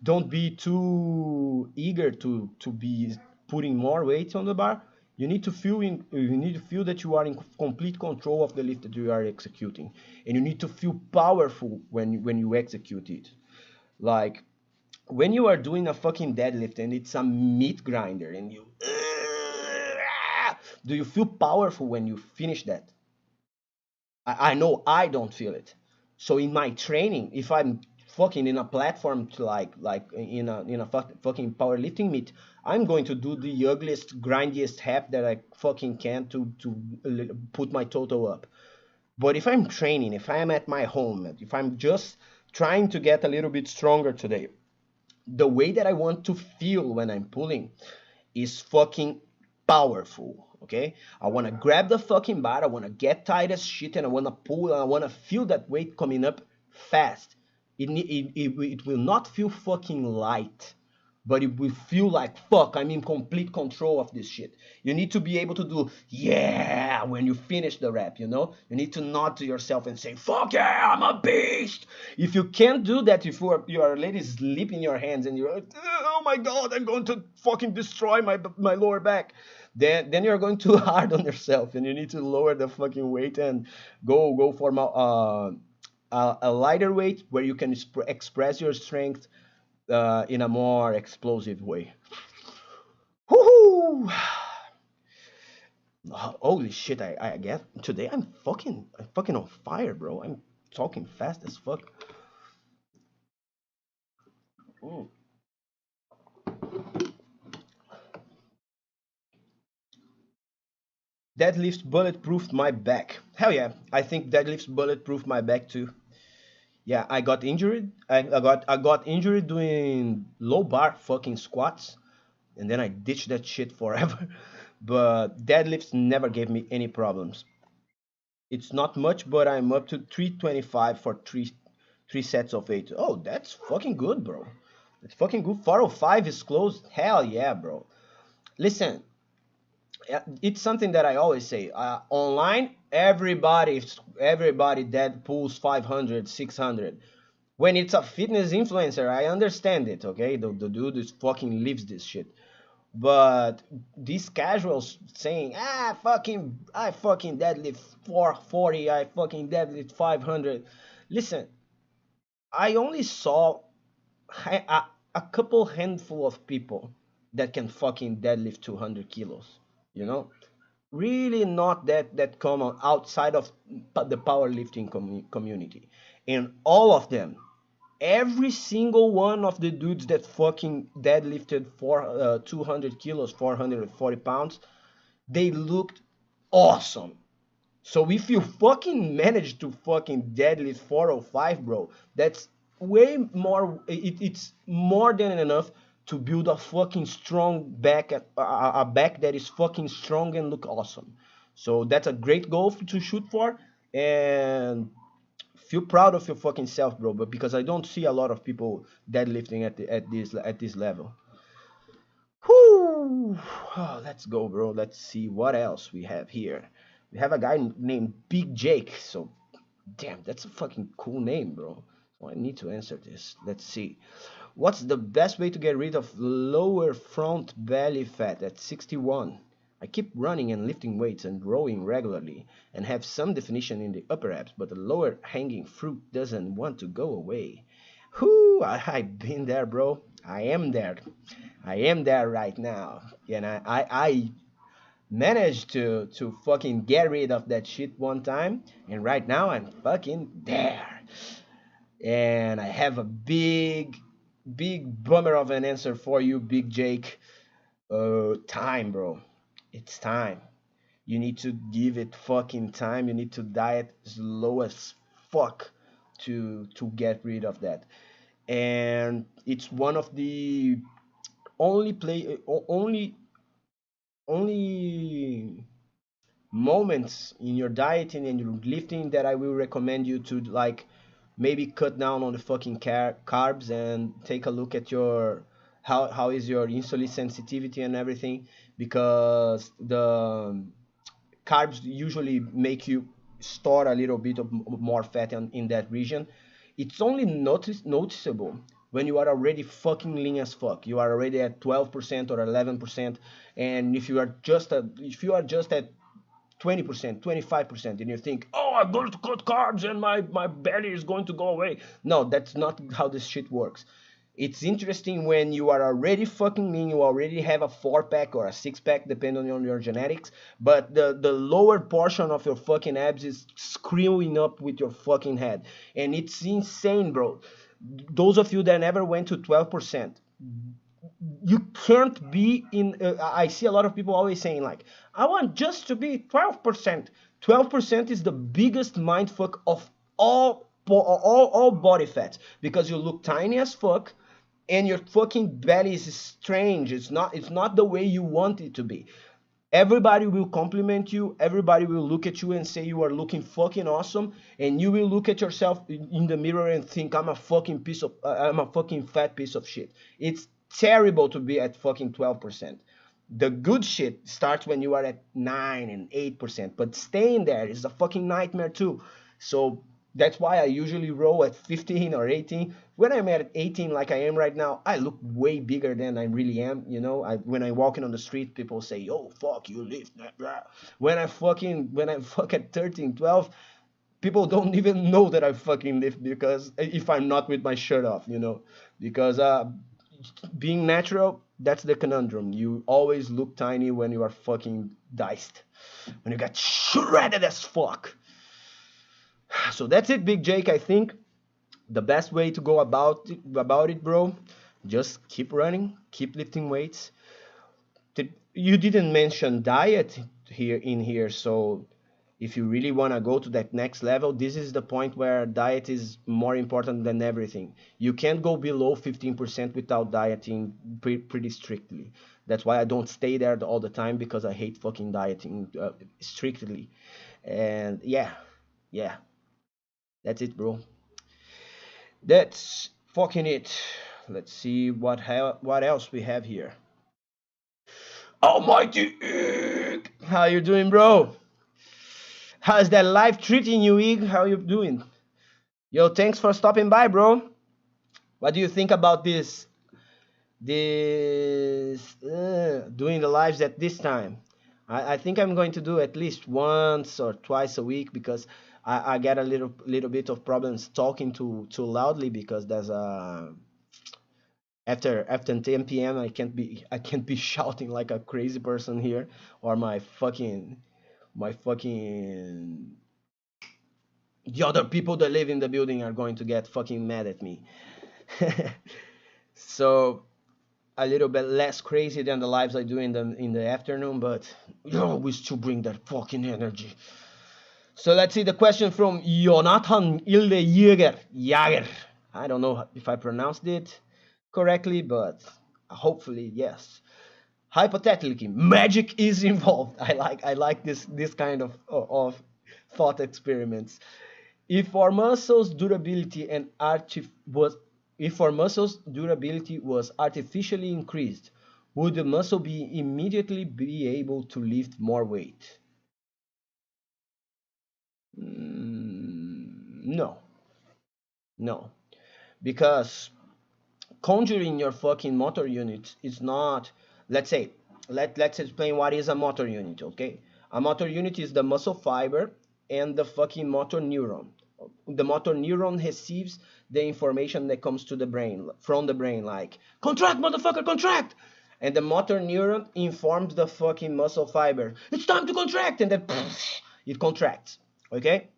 Don't be too eager to be putting more weight on the bar. You need to feel that you are in complete control of the lift that you are executing, and you need to feel powerful when you execute it. Like, when you are doing a fucking deadlift and it's a meat grinder and you do you feel powerful when you finish that? I know I don't feel it. So in my training, if I'm fucking in a platform to like in a fucking powerlifting meet, I'm going to do the ugliest, grindiest hap that I fucking can to put my total up. But if I'm training, if I'm at my home, if I'm just trying to get a little bit stronger today, the way that I want to feel when I'm pulling is fucking powerful. Okay, I want to grab the fucking bar, I want to get tight as shit, and I want to pull, and I want to feel that weight coming up fast. It will not feel fucking light, but it will feel like, fuck, I'm in complete control of this shit. You need to be able to do, yeah, when you finish the rep, you know? You need to nod to yourself and say, fuck yeah, I'm a beast. If you can't do that, if you are already sleep in your hands and you're like, oh my God, I'm going to fucking destroy my lower back, then you're going too hard on yourself, and you need to lower the fucking weight and go for a lighter weight where you can express your strength in a more explosive way. Woohoo! Holy shit! I guess today I'm fucking on fire, bro. I'm talking fast as fuck. Mm. Deadlifts bulletproofed my back. Hell yeah! I think deadlifts bulletproofed my back too. Yeah, I got injured. I got injured doing low bar fucking squats, and then I ditched that shit forever. But deadlifts never gave me any problems. It's not much, but I'm up to 325 for three sets of eight. Oh, that's fucking good, bro. That's fucking good. 405 is close. Hell yeah, bro. Listen, it's something that I always say. Online, everybody that pulls 500, 600. When it's a fitness influencer, I understand it, okay? The dude is fucking lives this shit. But these casuals saying, I fucking deadlift 440, I fucking deadlift 500. Listen, I only saw a couple handful of people that can fucking deadlift 200 kilos, you know? Really not that common outside of the powerlifting community. And all of them, every single one of the dudes that fucking deadlifted for 200 kilos, 440 pounds, they looked awesome. So if you fucking manage to fucking deadlift 405, bro, that's way more. It's more than enough to build a fucking strong back, a back that is fucking strong and look awesome. So that's a great goal to shoot for, and feel proud of your fucking self, bro. But because I don't see a lot of people deadlifting at this level. Whoo! Oh, let's go, bro. Let's see what else we have here. We have a guy named Big Jake. So, damn, that's a fucking cool name, bro. So I need to answer this. Let's see. What's the best way to get rid of lower front belly fat at 61? I keep running and lifting weights and rowing regularly and have some definition in the upper abs, but the lower hanging fruit doesn't want to go away. Whoo, I've been there, bro. I am there. I am there right now. And I managed to fucking get rid of that shit one time, and right now I'm fucking there. And I have a big bummer of an answer for you, Big Jake. Time, bro. It's time. You need to give it fucking time. You need to diet slow as fuck to get rid of that. And it's one of the only moments in your dieting and your lifting that I will recommend you to, like, maybe cut down on the fucking carbs and take a look at your how is your insulin sensitivity and everything, because the carbs usually make you store a little bit of more fat in that region. It's only noticeable when you are already fucking lean as fuck. You are already at 12% or 11%, and if you are just at 20%, 25%, and you think, oh, I'm going to cut carbs and my belly is going to go away. No, that's not how this shit works. It's interesting when you are already fucking lean, you already have a 4 pack or a 6 pack, depending on your genetics, but the lower portion of your fucking abs is screwing up with your fucking head. And it's insane, bro. Those of you that never went to 12%, you can't be in. I see a lot of people always saying, like, I want just to be 12%. 12% is the biggest mindfuck of all body fat, because you look tiny as fuck and your fucking belly is strange. It's not the way you want it to be. Everybody will compliment you, everybody will look at you and say you are looking fucking awesome, and you will look at yourself in the mirror and think, I'm a fucking fat piece of shit. It's terrible to be at fucking 12%. The good shit starts when you are at 9 and 8%, but staying there is a fucking nightmare too. So that's why I usually roll at 15 or 18. When I'm at 18 like I am right now, I look way bigger than I really am. You know, when I'm walking on the street, people say, "Oh, fuck, you lift." When I fuck at 13, 12, people don't even know that I fucking lift because if I'm not with my shirt off, you know, because being natural, that's the conundrum. You always look tiny when you are fucking diced, when you got shredded as fuck. So that's it, Big Jake. I think the best way to go about it, bro, just keep running, keep lifting weights. You didn't mention diet here, so if you really want to go to that next level, this is the point where diet is more important than everything. You can't go below 15% without dieting pretty strictly. That's why I don't stay there all the time, because I hate fucking dieting strictly. And yeah, that's it, bro. That's fucking it. Let's see what else we have here. Almighty Ig! How you doing, bro? How's that life treating you, Ig? How you doing? Yo, thanks for stopping by, bro. What do you think about this doing the lives at this time? I think I'm going to do at least once or twice a week, because I get a little bit of problems talking too loudly, because there's a after 10 p.m. I can't be shouting like a crazy person here, or my fucking the other people that live in the building are going to get fucking mad at me. So a little bit less crazy than the lives I do in the afternoon, but yo, we still bring that fucking energy. So let's see the question from Yonathan Ylde Yeager. I don't know if I pronounced it correctly, but hopefully yes. Hypothetically, magic is involved. I like this kind of thought experiments. If our muscles durability and was if our muscles durability was artificially increased, would the muscle be immediately be able to lift more weight? No, no, because conjuring your fucking motor unit is not. Let's say, let's explain what is a motor unit. Okay, a motor unit is the muscle fiber and the fucking motor neuron. The motor neuron receives the information that comes to the brain from the brain, like contract, motherfucker, contract. And the motor neuron informs the fucking muscle fiber, it's time to contract, and then it contracts. Okay,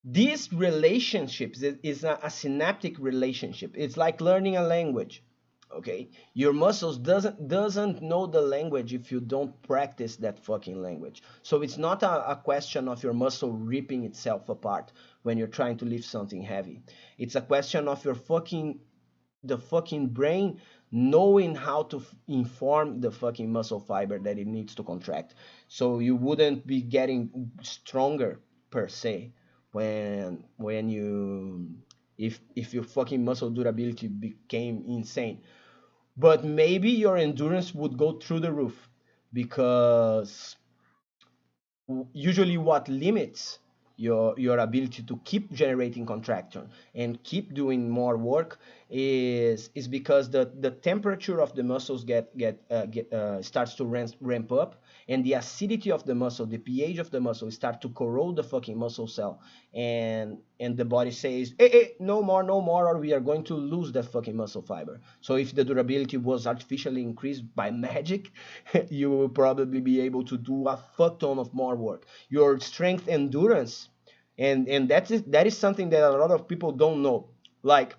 these relationships is a synaptic relationship. It's like learning a language. Okay, your muscles doesn't know the language if you don't practice that fucking language. So it's not a question of your muscle ripping itself apart when you're trying to lift something heavy. It's a question of the fucking brain knowing how to inform the fucking muscle fiber that it needs to contract. So you wouldn't be getting stronger per se when you if your fucking muscle durability became insane. But maybe your endurance would go through the roof, because usually what limits your ability to keep generating contraction and keep doing more work is because the temperature of the muscles get starts to ramp up, and the acidity of the muscle, the pH of the muscle, start to corrode the fucking muscle cell, and the body says, hey, no more, no more, or we are going to lose that fucking muscle fiber. So if the durability was artificially increased by magic, you will probably be able to do a fuck ton of more work. Your strength endurance, and that is something that a lot of people don't know. Like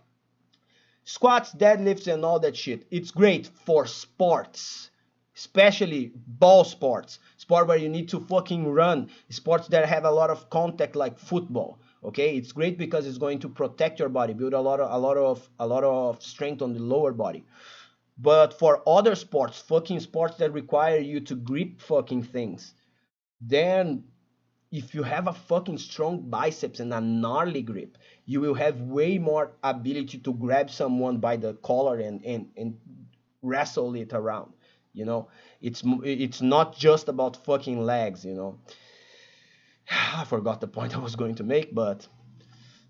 squats, deadlifts, and all that shit. It's great for sports, especially ball sports, sport where you need to fucking run, sports that have a lot of contact like football. Okay, it's great because it's going to protect your body, build a lot of strength on the lower body. But for other sports, fucking sports that require you to grip fucking things, then if you have a fucking strong biceps and a gnarly grip, you will have way more ability to grab someone by the collar and wrestle it around. You know, it's not just about fucking legs. You know, I forgot the point I was going to make, but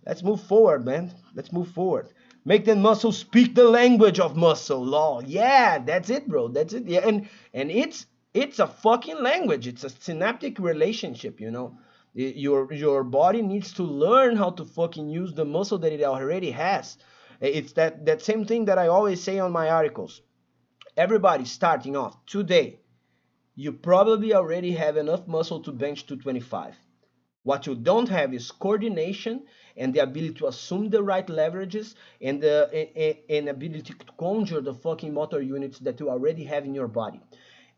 let's move forward, man. Let's move forward. Make the muscle speak the language of muscle. Law. Yeah, that's it, bro. That's it. Yeah, and it's a fucking language. It's a synaptic relationship, you know. Your body needs to learn how to fucking use the muscle that it already has. It's that same thing that I always say on my articles. Everybody starting off today, you probably already have enough muscle to bench 225. What you don't have is coordination and the ability to assume the right leverages and the ability to conjure the fucking motor units that you already have in your body.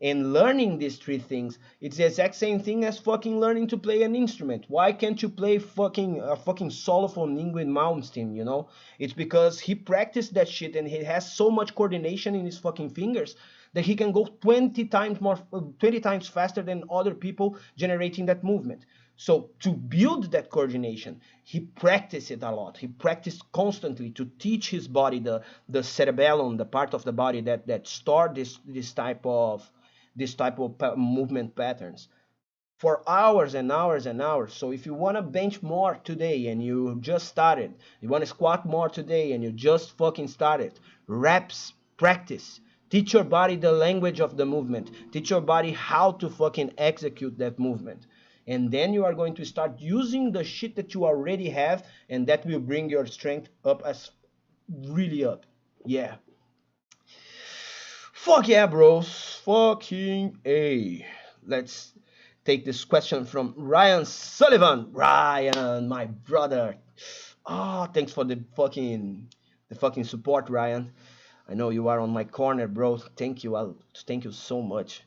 And learning these three things, it's the exact same thing as fucking learning to play an instrument. Why can't you play fucking a fucking solophone Ingrid Malmsteen, you know? It's because he practiced that shit and he has so much coordination in his fucking fingers that he can go 20 times faster than other people generating that movement. So to build that coordination, he practiced it a lot. He practiced constantly to teach his body the cerebellum, the part of the body that store this type of movement patterns for hours and hours and hours. So if you want to bench more today and you just started, you want to squat more today and you just fucking started, reps, practice. Teach your body the language of the movement. Teach your body how to fucking execute that movement. And then you are going to start using the shit that you already have, and that will bring your strength up as really up. Yeah. Fuck yeah, bros. Fucking A. Let's take this question from Ryan Sullivan. Ryan, my brother. Oh, thanks for the fucking support, Ryan. I know you are on my corner, bro. Thank you. Thank you so much.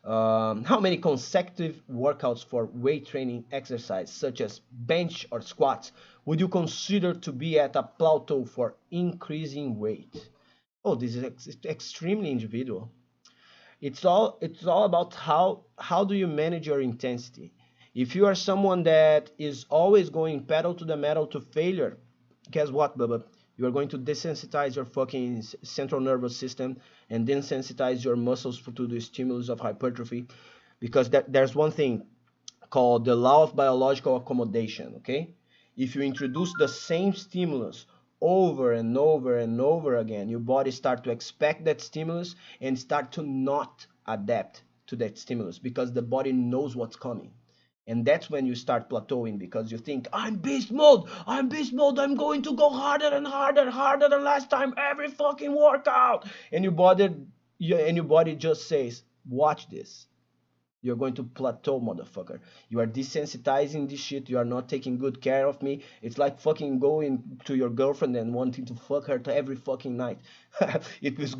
How many consecutive workouts for weight training exercise, such as bench or squats, would you consider to be at a plateau for increasing weight? Oh, this is extremely individual. It's all about how do you manage your intensity. If you are someone that is always going pedal to the metal to failure, guess what, Bubba? You are going to desensitize your fucking central nervous system and desensitize your muscles to the stimulus of hypertrophy, because there's one thing called the law of biological accommodation, okay? If you introduce the same stimulus over and over and over again, your body start to expect that stimulus and start to not adapt to that stimulus because the body knows what's coming. And that's when you start plateauing, because you think, I'm beast mode, I'm going to go harder and harder, harder than last time, every fucking workout. And your body just says, watch this. You're going to plateau, motherfucker. You are desensitizing this shit. You are not taking good care of me. It's like fucking going to your girlfriend and wanting to fuck her to every fucking night. It's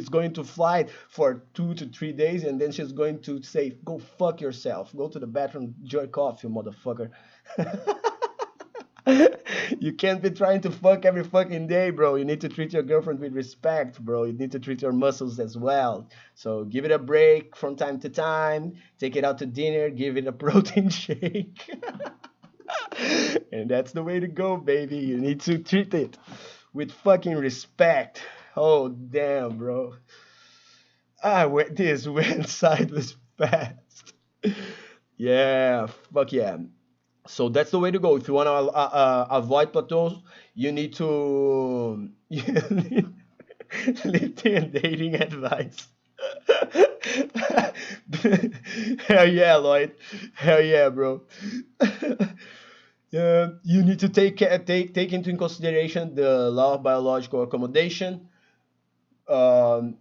going to fly for 2 to 3 days, and then she's going to say, "Go fuck yourself. Go to the bathroom, jerk off, you motherfucker." You can't be trying to fuck every fucking day, bro. You need to treat your girlfriend with respect, bro. You need to treat your muscles as well. So give it a break from time to time. Take it out to dinner. Give it a protein shake. And that's the way to go, baby. You need to treat it with fucking respect. Oh, damn, bro. This went sideways fast. Yeah, fuck yeah. So that's the way to go. If you want to avoid plateaus, you need to you need lifting and dating advice. Hell yeah, Lloyd. Hell yeah, bro. Yeah, you need to take into consideration the law of biological accommodation. Um,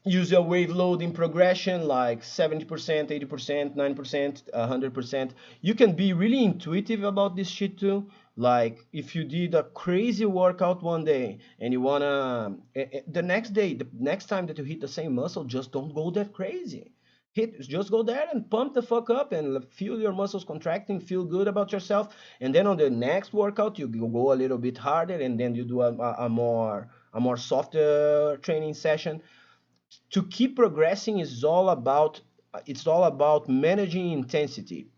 Use your wave loading progression like 70%, 80%, 90%, 100%. You can be really intuitive about this shit too. Like if you did a crazy workout one day and you wanna the next day, the next time that you hit the same muscle, just don't go that crazy. Just go there and pump the fuck up and feel your muscles contracting, feel good about yourself, and then on the next workout you go a little bit harder, and then you do a more softer training session. To keep progressing is all about, it's all about managing intensity.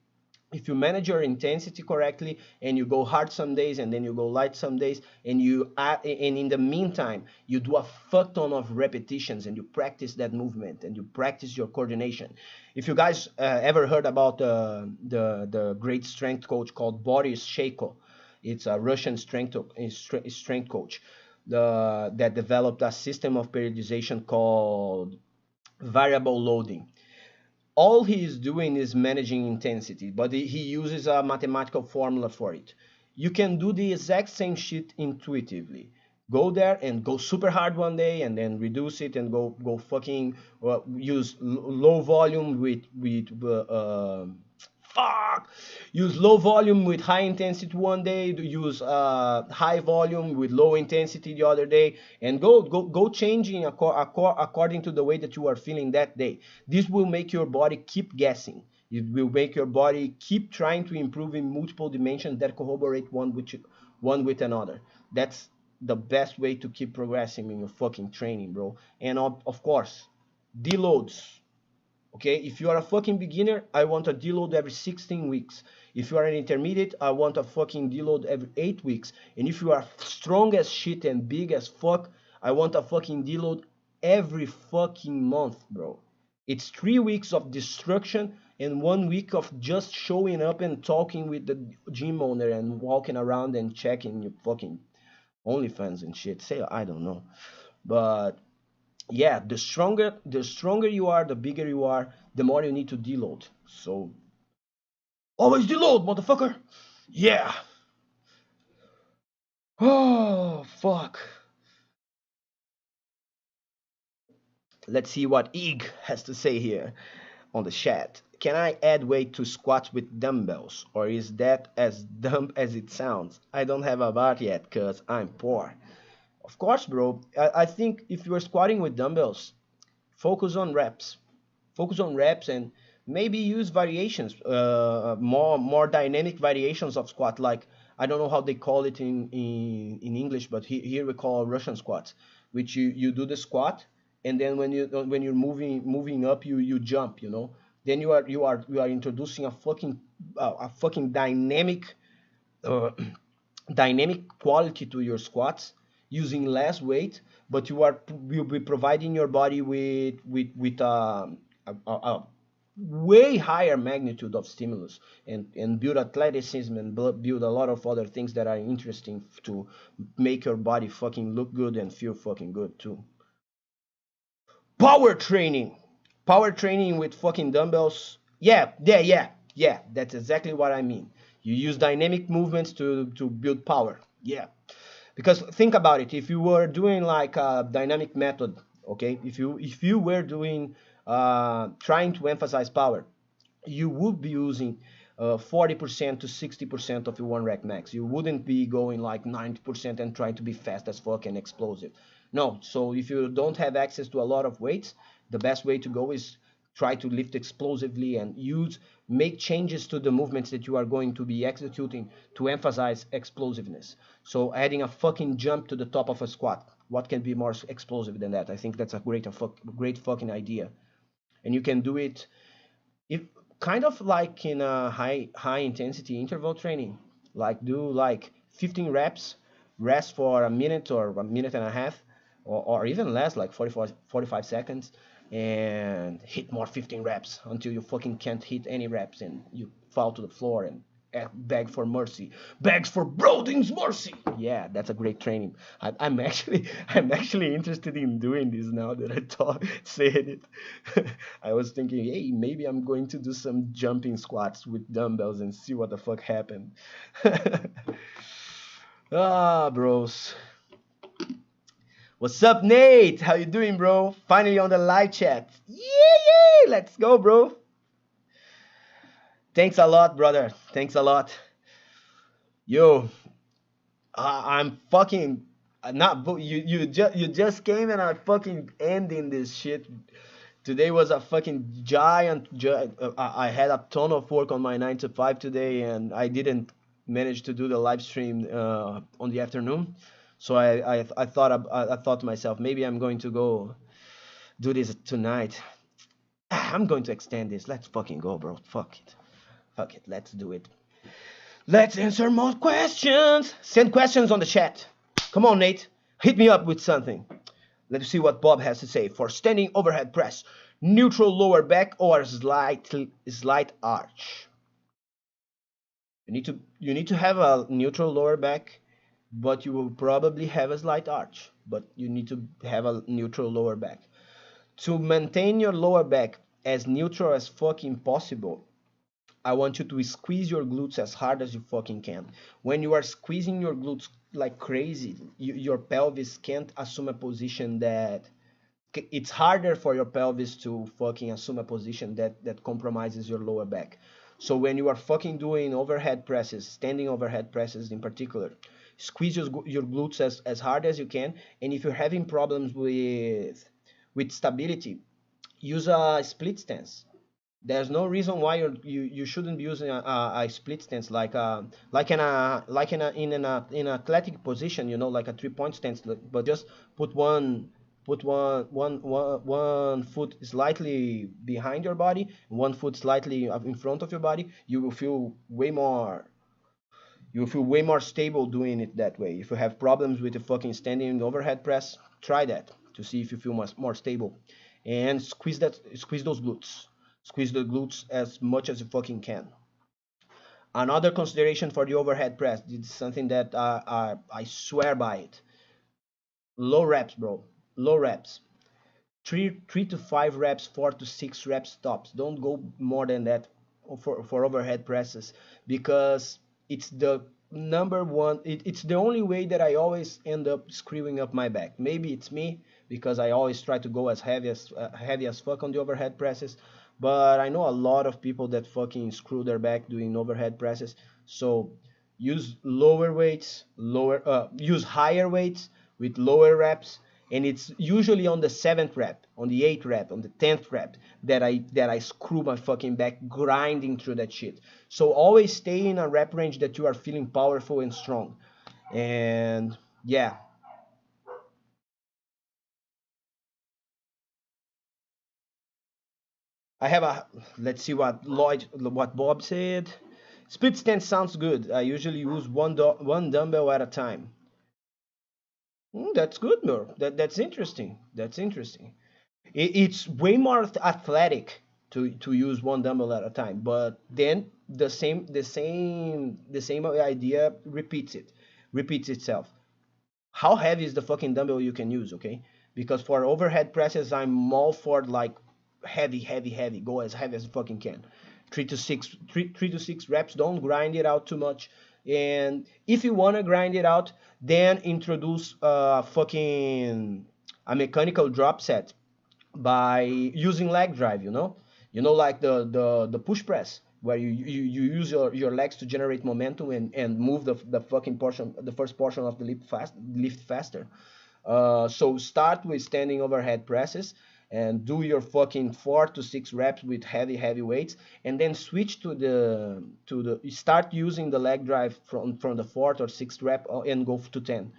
if you manage your intensity correctly and you go hard some days and then you go light some days and you add, and in the meantime you do a fuck ton of repetitions and you practice that movement and you practice your coordination. If you guys ever heard about the great strength coach called Boris Sheiko, it's a Russian strength coach that developed a system of periodization called variable loading. All he is doing is managing intensity, but he uses a mathematical formula for it. You can do the exact same shit intuitively. Go there and go super hard one day, and then reduce it and go fucking use low volume with fuck use low volume with high intensity one day, use high volume with low intensity the other day, and go changing according to the way that you are feeling that day. This will make your body keep guessing. It will make your body keep trying to improve in multiple dimensions that corroborate one with another. That's the best way to keep progressing in your fucking training, bro. And of course, deloads. Okay, if you are a fucking beginner, I want a deload every 16 weeks. If you are an intermediate, I want a fucking deload every 8 weeks. And if you are strong as shit and big as fuck, I want a fucking deload every fucking month, bro. It's 3 weeks of destruction and 1 week of just showing up and talking with the gym owner and walking around and checking your fucking OnlyFans and shit. Say, I don't know. But yeah, the stronger you are, the bigger you are, the more you need to deload. So always deload, motherfucker. Yeah. Oh fuck. Let's see what Ig has to say here on the chat. Can I add weight to squats with dumbbells, or is that as dumb as it sounds? I don't have a bar yet cause I'm poor. Of course, bro. I think if you are squatting with dumbbells, focus on reps. Focus on reps and maybe use variations, more dynamic variations of squat. Like, I don't know how they call it in English, but here we call Russian squats, which you do the squat, and then when you're moving up, you jump, then you are introducing a fucking uh, dynamic quality to your squats using less weight, but you'll be providing your body with a way higher magnitude of stimulus, and build athleticism and build a lot of other things that are interesting to make your body fucking look good and feel fucking good too. Power training. Power training with fucking dumbbells. Yeah, yeah, yeah, yeah. That's exactly what I mean. You use dynamic movements to build power. Yeah. Because think about it. If you were doing like a dynamic method, okay, if you were doing trying to emphasize power, you would be using 40% to 60% of your one rep max. You wouldn't be going like 90% and trying to be fast as fuck and explosive. No. So if you don't have access to a lot of weights, the best way to go is try to lift explosively and make changes to the movements that you are going to be executing to emphasize explosiveness. So adding a fucking jump to the top of a squat. What can be more explosive than that? I think that's a great fucking idea. And you can do it if kind of like in a high intensity interval training. Like do like 15 reps, rest for a minute or a minute and a half, or even less, like 45 seconds, and hit more 15 reps until you fucking can't hit any reps and you fall to the floor and beg for mercy, begs for Broding's mercy. Yeah, that's a great training. I'm actually I'm actually interested in doing this now that I said it. I was thinking, hey, maybe I'm going to do some jumping squats with dumbbells and see what the fuck happened. Ah, bros. What's up, Nate? How you doing, bro? Finally on the live chat. Yeah, let's go, bro. Thanks a lot, brother. Thanks a lot. Yo, I'm fucking not. You just came and I fucking ending this shit. Today was a fucking giant. I had a ton of work on my 9 to 5 today, and I didn't manage to do the live stream on the afternoon. So I thought to myself, maybe I'm going to go do this tonight. I'm going to extend this. Let's fucking go, bro. Fuck it. Fuck it, let's do it. Let's answer more questions. Send questions on the chat. Come on, Nate. Hit me up with something. Let's see what Bob has to say. For standing overhead press, neutral lower back or slight arch? You need to have a neutral lower back, but you will probably have a slight arch. But you need to have a neutral lower back. To maintain your lower back as neutral as fucking possible, I want you to squeeze your glutes as hard as you fucking can. When you are squeezing your glutes like crazy, your pelvis can't assume a position that it's harder for your pelvis to fucking assume a position that compromises your lower back. So when you are fucking doing overhead presses, standing overhead presses in particular, squeeze your glutes as hard as you can. And if you're having problems with stability, use a split stance. There's no reason why you shouldn't be using a split stance like in an athletic position, like a 3-point stance, but just put one foot slightly behind your body, one foot slightly in front of your body. You will feel way more stable doing it that way. If you have problems with the fucking standing overhead press, try that to see if you feel more stable. And squeeze those glutes. Squeeze the glutes as much as you fucking can. Another consideration for the overhead press, this is something that I swear by it. Low reps, bro. Low reps. Three to 5 reps, 4 to 6 reps tops. Don't go more than that for overhead presses, because it's the number one. It's the only way that I always end up screwing up my back. Maybe it's me because I always try to go as heavy as fuck on the overhead presses. But I know a lot of people that fucking screw their back doing overhead presses. So use lower weights, use higher weights with lower reps, and it's usually on the 7th rep, on the 8th rep, on the 10th rep that I screw my fucking back grinding through that shit. So always stay in a rep range that you are feeling powerful and strong. And yeah, I have a let's see what Bob said. Split stance sounds good. I usually use one dumbbell at a time. That's good, bro. That's interesting. That's interesting. It's way more athletic to use one dumbbell at a time, but then the same idea repeats itself. How heavy is the fucking dumbbell you can use? Okay, because for overhead presses, I'm all for like heavy, heavy, heavy. Go as heavy as you fucking can. 3 to 6 reps. Don't grind it out too much. And if you wanna grind it out, then introduce fucking a mechanical drop set by using leg drive. Like the push press, where you use your legs to generate momentum and move the fucking portion, the first portion of the lift faster. So start with standing overhead presses and do your fucking 4 to 6 reps with heavy weights, and then switch to the start using the leg drive from the 4th or 6th rep, and go to 10.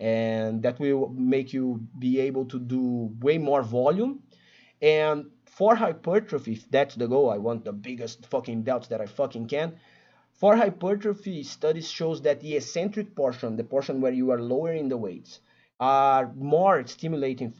And that will make you be able to do way more volume. And for hypertrophy, if that's the goal, I want the biggest fucking delts that I fucking can. For hypertrophy, studies shows that the eccentric portion, the portion where you are lowering the weights, are more stimulating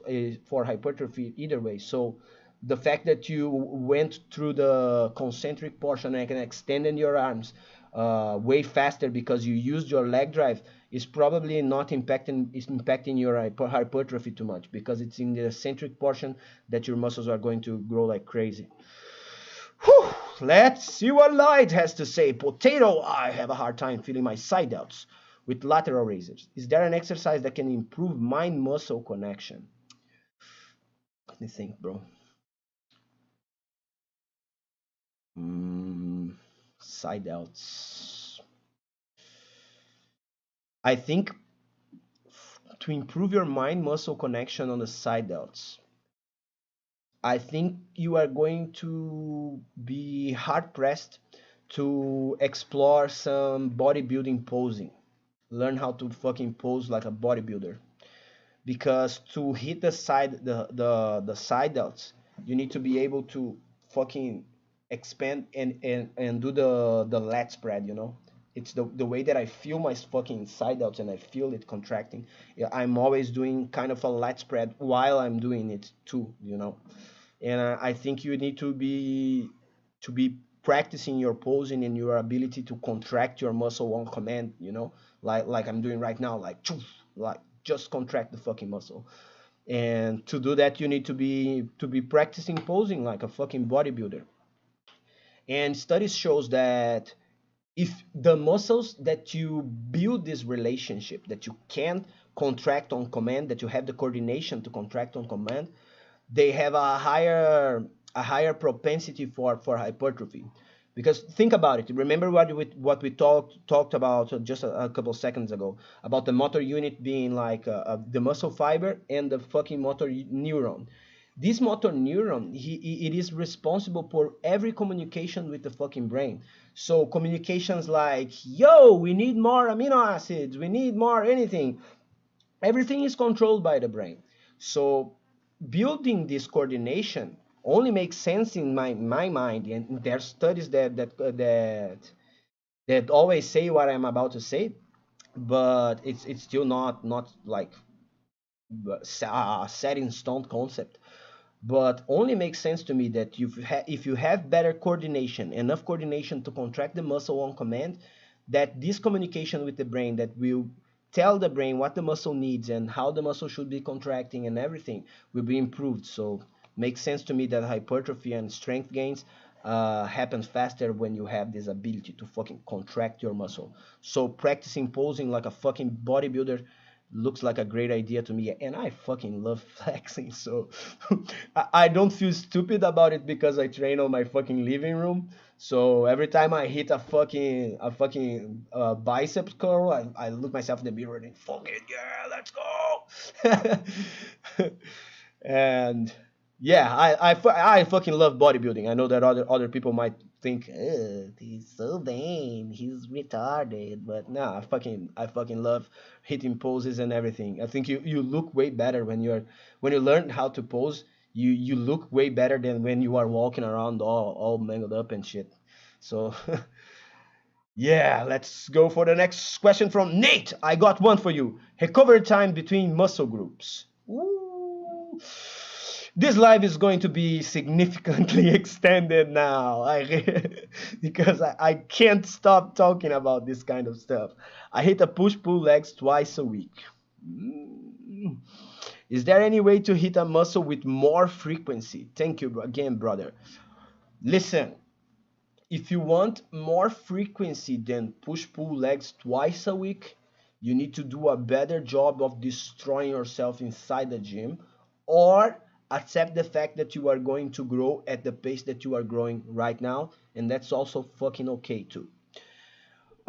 for hypertrophy either way. So the fact that you went through the concentric portion and can extend in your arms way faster because you used your leg drive is probably not impacting your hypertrophy too much, because it's in the eccentric portion that your muscles are going to grow like crazy. Whew, let's see what Lloyd has to say. Potato, I have a hard time feeling my side delts with lateral raises. Is there an exercise that can improve mind-muscle connection? Let me think, bro. Side delts. I think to improve your mind-muscle connection on the side delts, I think you are going to be hard pressed to explore some bodybuilding posing. Learn how to fucking pose like a bodybuilder. Because to hit the side delts, you need to be able to fucking expand and do the lat spread, you know. It's the way that I feel my fucking side outs and I feel it contracting. Yeah, I'm always doing kind of a lat spread while I'm doing it too, you know. And I think you need to be practicing your posing and your ability to contract your muscle on command, you know, like I'm doing right now, like choof, like just contract the fucking muscle. And to do that, you need to be practicing posing like a fucking bodybuilder. And studies shows that if the muscles that you build this relationship, that you can contract on command, that you have the coordination to contract on command, they have a higher propensity for hypertrophy. Because think about it. Remember what we talked about just a couple seconds ago about the motor unit being like the muscle fiber and the fucking motor neuron. This motor neuron, it is responsible for every communication with the fucking brain. So communications like, yo, we need more amino acids, we need more anything. Everything is controlled by the brain. So building this coordination only makes sense in my mind. And there are studies that always say what I'm about to say, but it's still not like a set in stone concept, but only makes sense to me that if you have better coordination, enough coordination to contract the muscle on command, that this communication with the brain that will tell the brain what the muscle needs and how the muscle should be contracting and everything will be improved. So makes sense to me that hypertrophy and strength gains happen faster when you have this ability to fucking contract your muscle. So practicing posing like a fucking bodybuilder looks like a great idea to me, and I fucking love flexing. So I don't feel stupid about it because I train on my fucking living room. So every time I hit a fucking bicep curl, I look myself in the mirror and fuck it, yeah, let's go. And yeah, I fucking love bodybuilding. I know that other people might think, he's so vain, he's retarded, but nah, I fucking love hitting poses and everything. I think you look way better when you learn how to pose. You look way better than when you are walking around all mangled up and shit. So yeah, let's go for the next question from Nate. I got one for you. Recovery time between muscle groups. Ooh. This live is going to be significantly extended now. Because I can't stop talking about this kind of stuff. I hit a push pull legs twice a week. Mm. Is there any way to hit a muscle with more frequency? Thank you again, brother. Listen, if you want more frequency than push pull legs twice a week, you need to do a better job of destroying yourself inside the gym, or accept the fact that you are going to grow at the pace that you are growing right now, and that's also fucking okay too.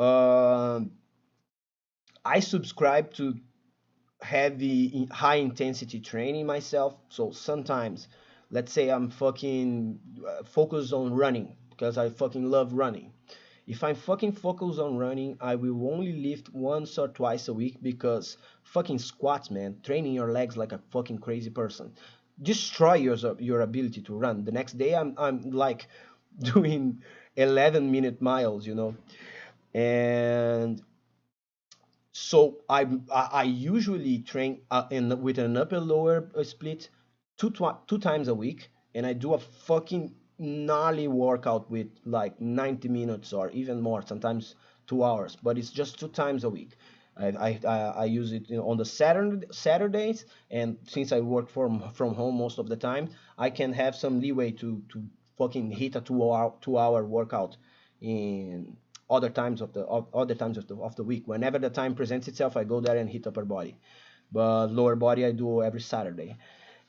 Um, I subscribe to high intensity training myself, so sometimes, let's say I'm fucking focused on running because I fucking love running. If I'm fucking focused on running, I will only lift once or twice a week because fucking squats, man, training your legs like a fucking crazy person, destroy your ability to run. The next day I'm like doing 11-minute miles, you know. And so I usually train with an upper lower split two times a week, and I do a fucking gnarly workout with like 90 minutes or even more, sometimes 2 hours, but it's just two times a week. I use it, you know, on the Saturdays, and since I work from home most of the time, I can have some leeway to fucking hit a 2 hour workout in other times of the week. Whenever the time presents itself, I go there and hit upper body. But lower body I do every Saturday.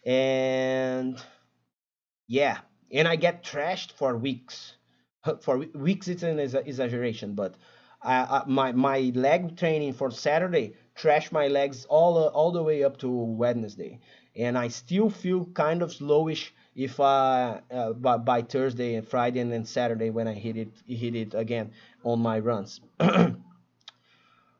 And yeah, and I get trashed for weeks. For weeks, it's an exaggeration, but my leg training for Saturday trashed my legs all the way up to Wednesday, and I still feel kind of slowish if by Thursday and Friday and then Saturday when I hit it again on my runs.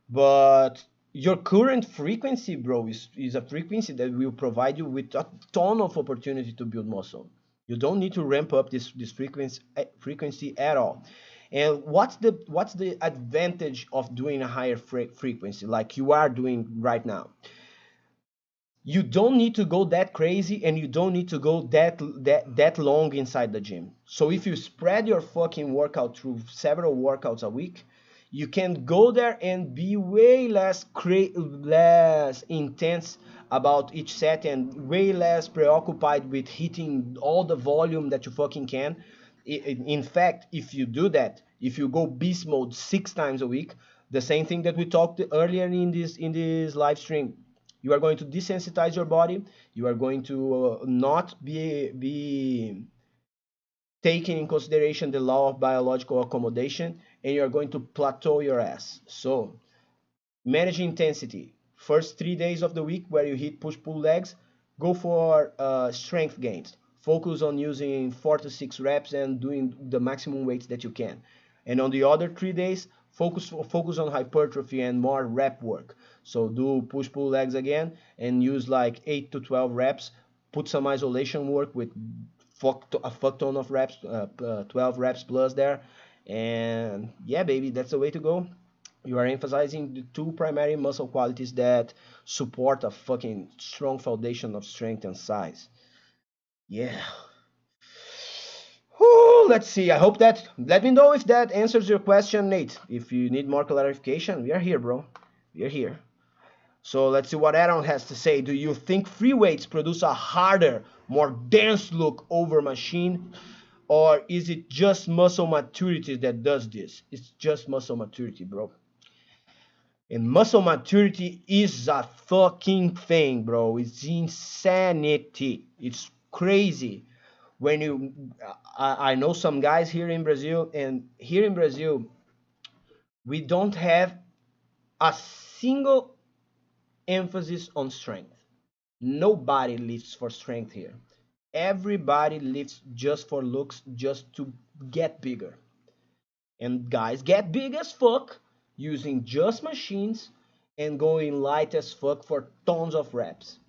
But your current frequency, bro, is a frequency that will provide you with a ton of opportunity to build muscle. You don't need to ramp up this frequency at all. And what's the advantage of doing a higher frequency like you are doing right now? You don't need to go that crazy, and you don't need to go that long inside the gym. So if you spread your fucking workout through several workouts a week, you can go there and be way less intense about each set, and way less preoccupied with hitting all the volume that you fucking can. In fact, if you do that, if you go beast mode 6 times a week, the same thing that we talked earlier in this live stream, you are going to desensitize your body. You are going to not be taking in consideration the law of biological accommodation, and you are going to plateau your ass. So manage intensity. First 3 days of the week where you hit push pull legs, go for strength gains. Focus on using 4 to 6 reps and doing the maximum weights that you can. And on the other 3 days, focus on hypertrophy and more rep work. So do push pull legs again and use like 8 to 12 reps. Put some isolation work with a fuck ton of reps, 12 reps plus there. And yeah, baby, that's the way to go. You are emphasizing the two primary muscle qualities that support a fucking strong foundation of strength and size. Yeah. Whew, let's see. I hope that. Let me know if that answers your question, Nate. If you need more clarification, we are here, bro. We are here. So let's see what Aaron has to say. Do you think free weights produce a harder, more dense look over machine? Or is it just muscle maturity that does this? It's just muscle maturity, bro. And muscle maturity is a fucking thing, bro. It's insanity. It's crazy. When you, I know some guys here in Brazil, and here in Brazil, we don't have a single emphasis on strength. Nobody lifts for strength here. Everybody lifts just for looks, just to get bigger. And guys get big as fuck using just machines and going light as fuck for tons of reps.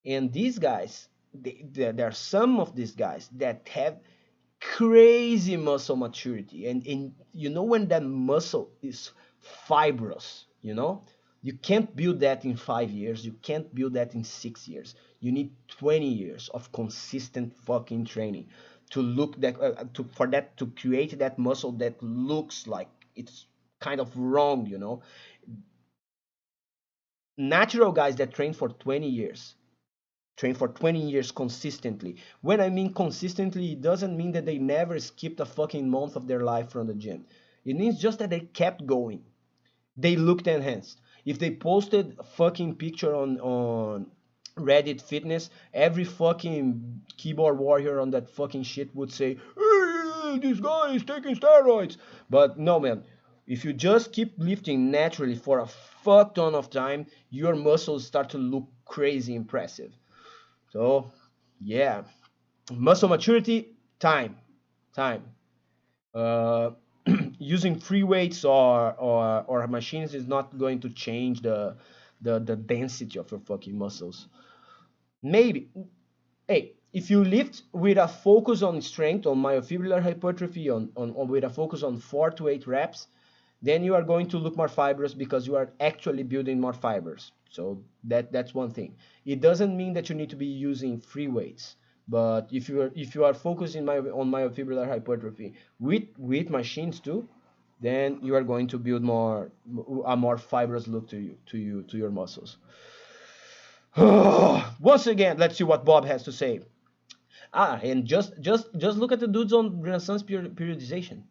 And these guys, there are some of these guys that have crazy muscle maturity. And you know when that muscle is fibrous, you can't build that in 5 years. You can't build that in 6 years. You need 20 years of consistent fucking training to look that for that to create that muscle that looks like it's kind of wrong. Natural guys that train for 20 years consistently. When I mean consistently, it doesn't mean that they never skipped a fucking month of their life from the gym. It means just that they kept going. They looked enhanced. If they posted a fucking picture on Reddit Fitness, every fucking keyboard warrior on that fucking shit would say, hey, this guy is taking steroids. But no, man. If you just keep lifting naturally for a fuck ton of time, your muscles start to look crazy impressive. So, yeah, muscle maturity, time. Uh, Using free weights or machines is not going to change the density of your fucking muscles. Maybe, hey, if you lift with a focus on strength, on myofibrillar hypertrophy, on with a focus on 4 to 8 reps, then you are going to look more fibrous because you are actually building more fibers. So that's one thing. It doesn't mean that you need to be using free weights, but if you are focusing on myofibrillar hypertrophy with machines too, then you are going to build a more fibrous look to your muscles. Once again, let's see what Bob has to say. And just look at the dudes on Renaissance periodization.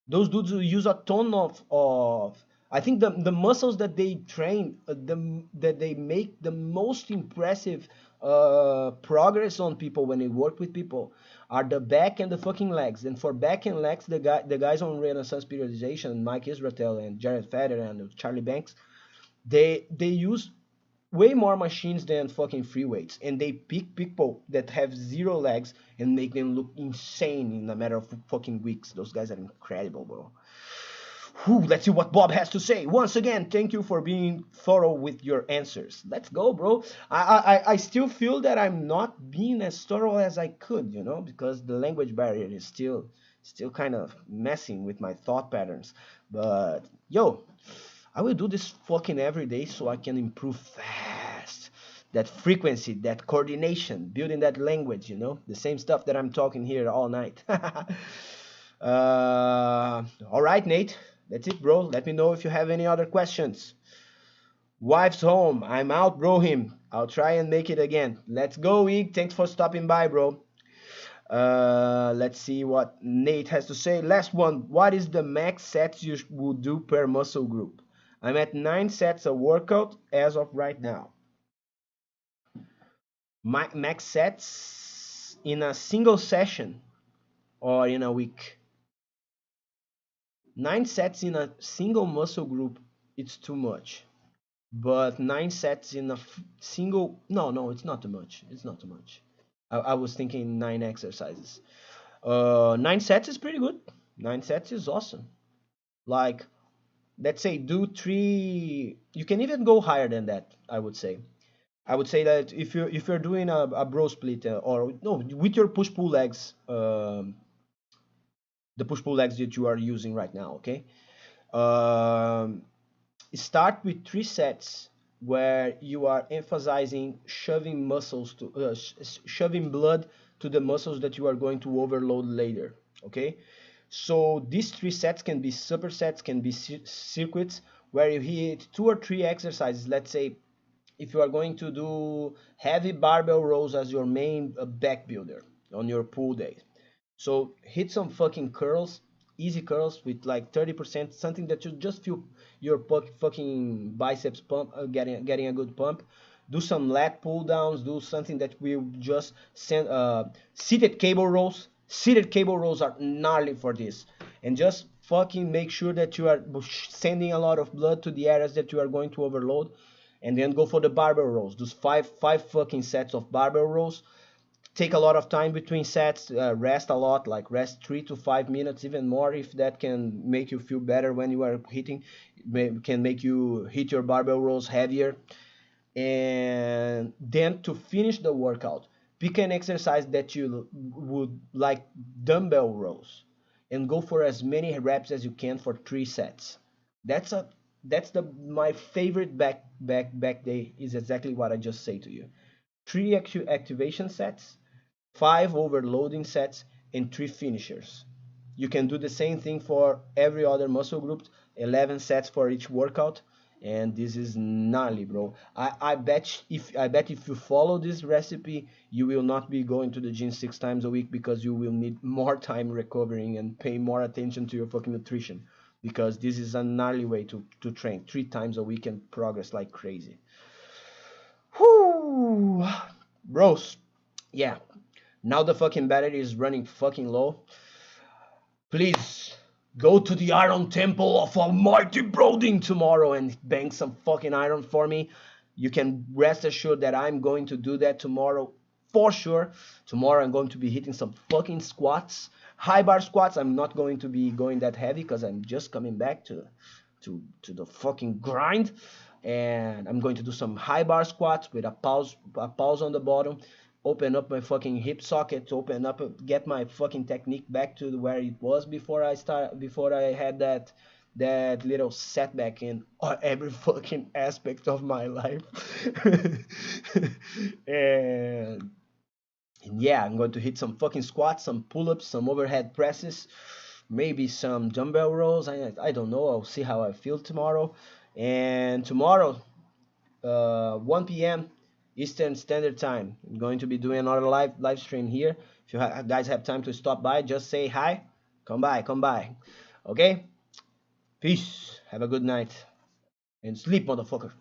Those dudes who use a ton of I think the muscles that they train, that they make the most impressive progress on people when they work with people are the back and the fucking legs. And for back and legs, the guys on Renaissance periodization, Mike Israel and Jared Federer and Charlie Banks, they use way more machines than fucking free weights, and they pick people that have zero legs and make them look insane in a matter of fucking weeks. Those guys are incredible, bro. Whew, let's see what Bob has to say. Once again, thank you for being thorough with your answers. Let's go, bro. I still feel that I'm not being as thorough as I could, you know, because the language barrier is still kind of messing with my thought patterns. But yo, I will do this fucking every day so I can improve fast. That frequency, that coordination, building that language, you know, the same stuff that I'm talking here all night. All right, Nate. That's it, bro. Let me know if you have any other questions. Wife's home. I'm out, bro. Him. I'll try and make it again. Let's go, Ig. Thanks for stopping by, bro. Let's see what Nate has to say. Last one. What is the max sets you would do per muscle group? I'm at 9 sets a workout as of right now. My max sets in a single session or in a week. 9 sets in a single muscle group, it's too much. But 9 sets in a single, no, it's not too much. It's not too much. I was thinking 9 exercises. 9 sets is pretty good. 9 sets is awesome. Like, let's say do 3. You can even go higher than that. I would say that if you're doing a bro split or no with your push pull legs, the push pull legs that you are using right now, okay. Um, Start with 3 sets where you are emphasizing shoving muscles to shoving blood to the muscles that you are going to overload later, okay. So these 3 sets can be supersets, can be circuits where you hit 2 or 3 exercises. Let's say if you are going to do heavy barbell rows as your main back builder on your pull day, so hit some fucking curls, easy curls with like 30%, something that you just feel your fucking biceps pump, getting a good pump. Do some lat pull downs. Do something that will just send seated cable rolls. Seated cable rolls are gnarly for this, and just fucking make sure that you are sending a lot of blood to the areas that you are going to overload, and then go for the barbell rolls. Those five fucking sets of barbell rolls. Take a lot of time between sets, rest a lot, like rest 3 to 5 minutes, even more, if that can make you feel better when you are hitting, can make you hit your barbell rolls heavier. And then to finish the workout, pick an exercise that you would like, dumbbell rows, and go for as many reps as you can for 3 sets. That's a that's the my favorite back day is exactly what I just say to you. 3 activation sets, 5 overloading sets, and 3 finishers. You can do the same thing for every other muscle group, 11 sets for each workout, and this is gnarly, bro. I bet if you follow this recipe, you will not be going to the gym 6 times a week, because you will need more time recovering and pay more attention to your fucking nutrition, because this is a gnarly way to train 3 times a week and progress like crazy. Whoo, bros. Yeah, now the fucking battery is running fucking low. Please go to the Iron Temple of Almighty Broding tomorrow and bang some fucking iron for me. You can rest assured that I'm going to do that tomorrow for sure. Tomorrow I'm going to be hitting some fucking squats. High bar squats, I'm not going to be going that heavy because I'm just coming back to the fucking grind. And I'm going to do some high bar squats with a pause on the bottom, open up my fucking hip sockets, open up, get my fucking technique back to where it was before I had that little setback in every fucking aspect of my life. and, and yeah, I'm going to hit some fucking squats, some pull-ups, some overhead presses, maybe some dumbbell rows. I don't know. I'll see how I feel tomorrow. And tomorrow, 1 p.m. Eastern Standard Time. I'm going to be doing another live stream here. If you guys have time to stop by, just say hi. Come by, come by. Okay? Peace. Have a good night. And sleep, motherfucker.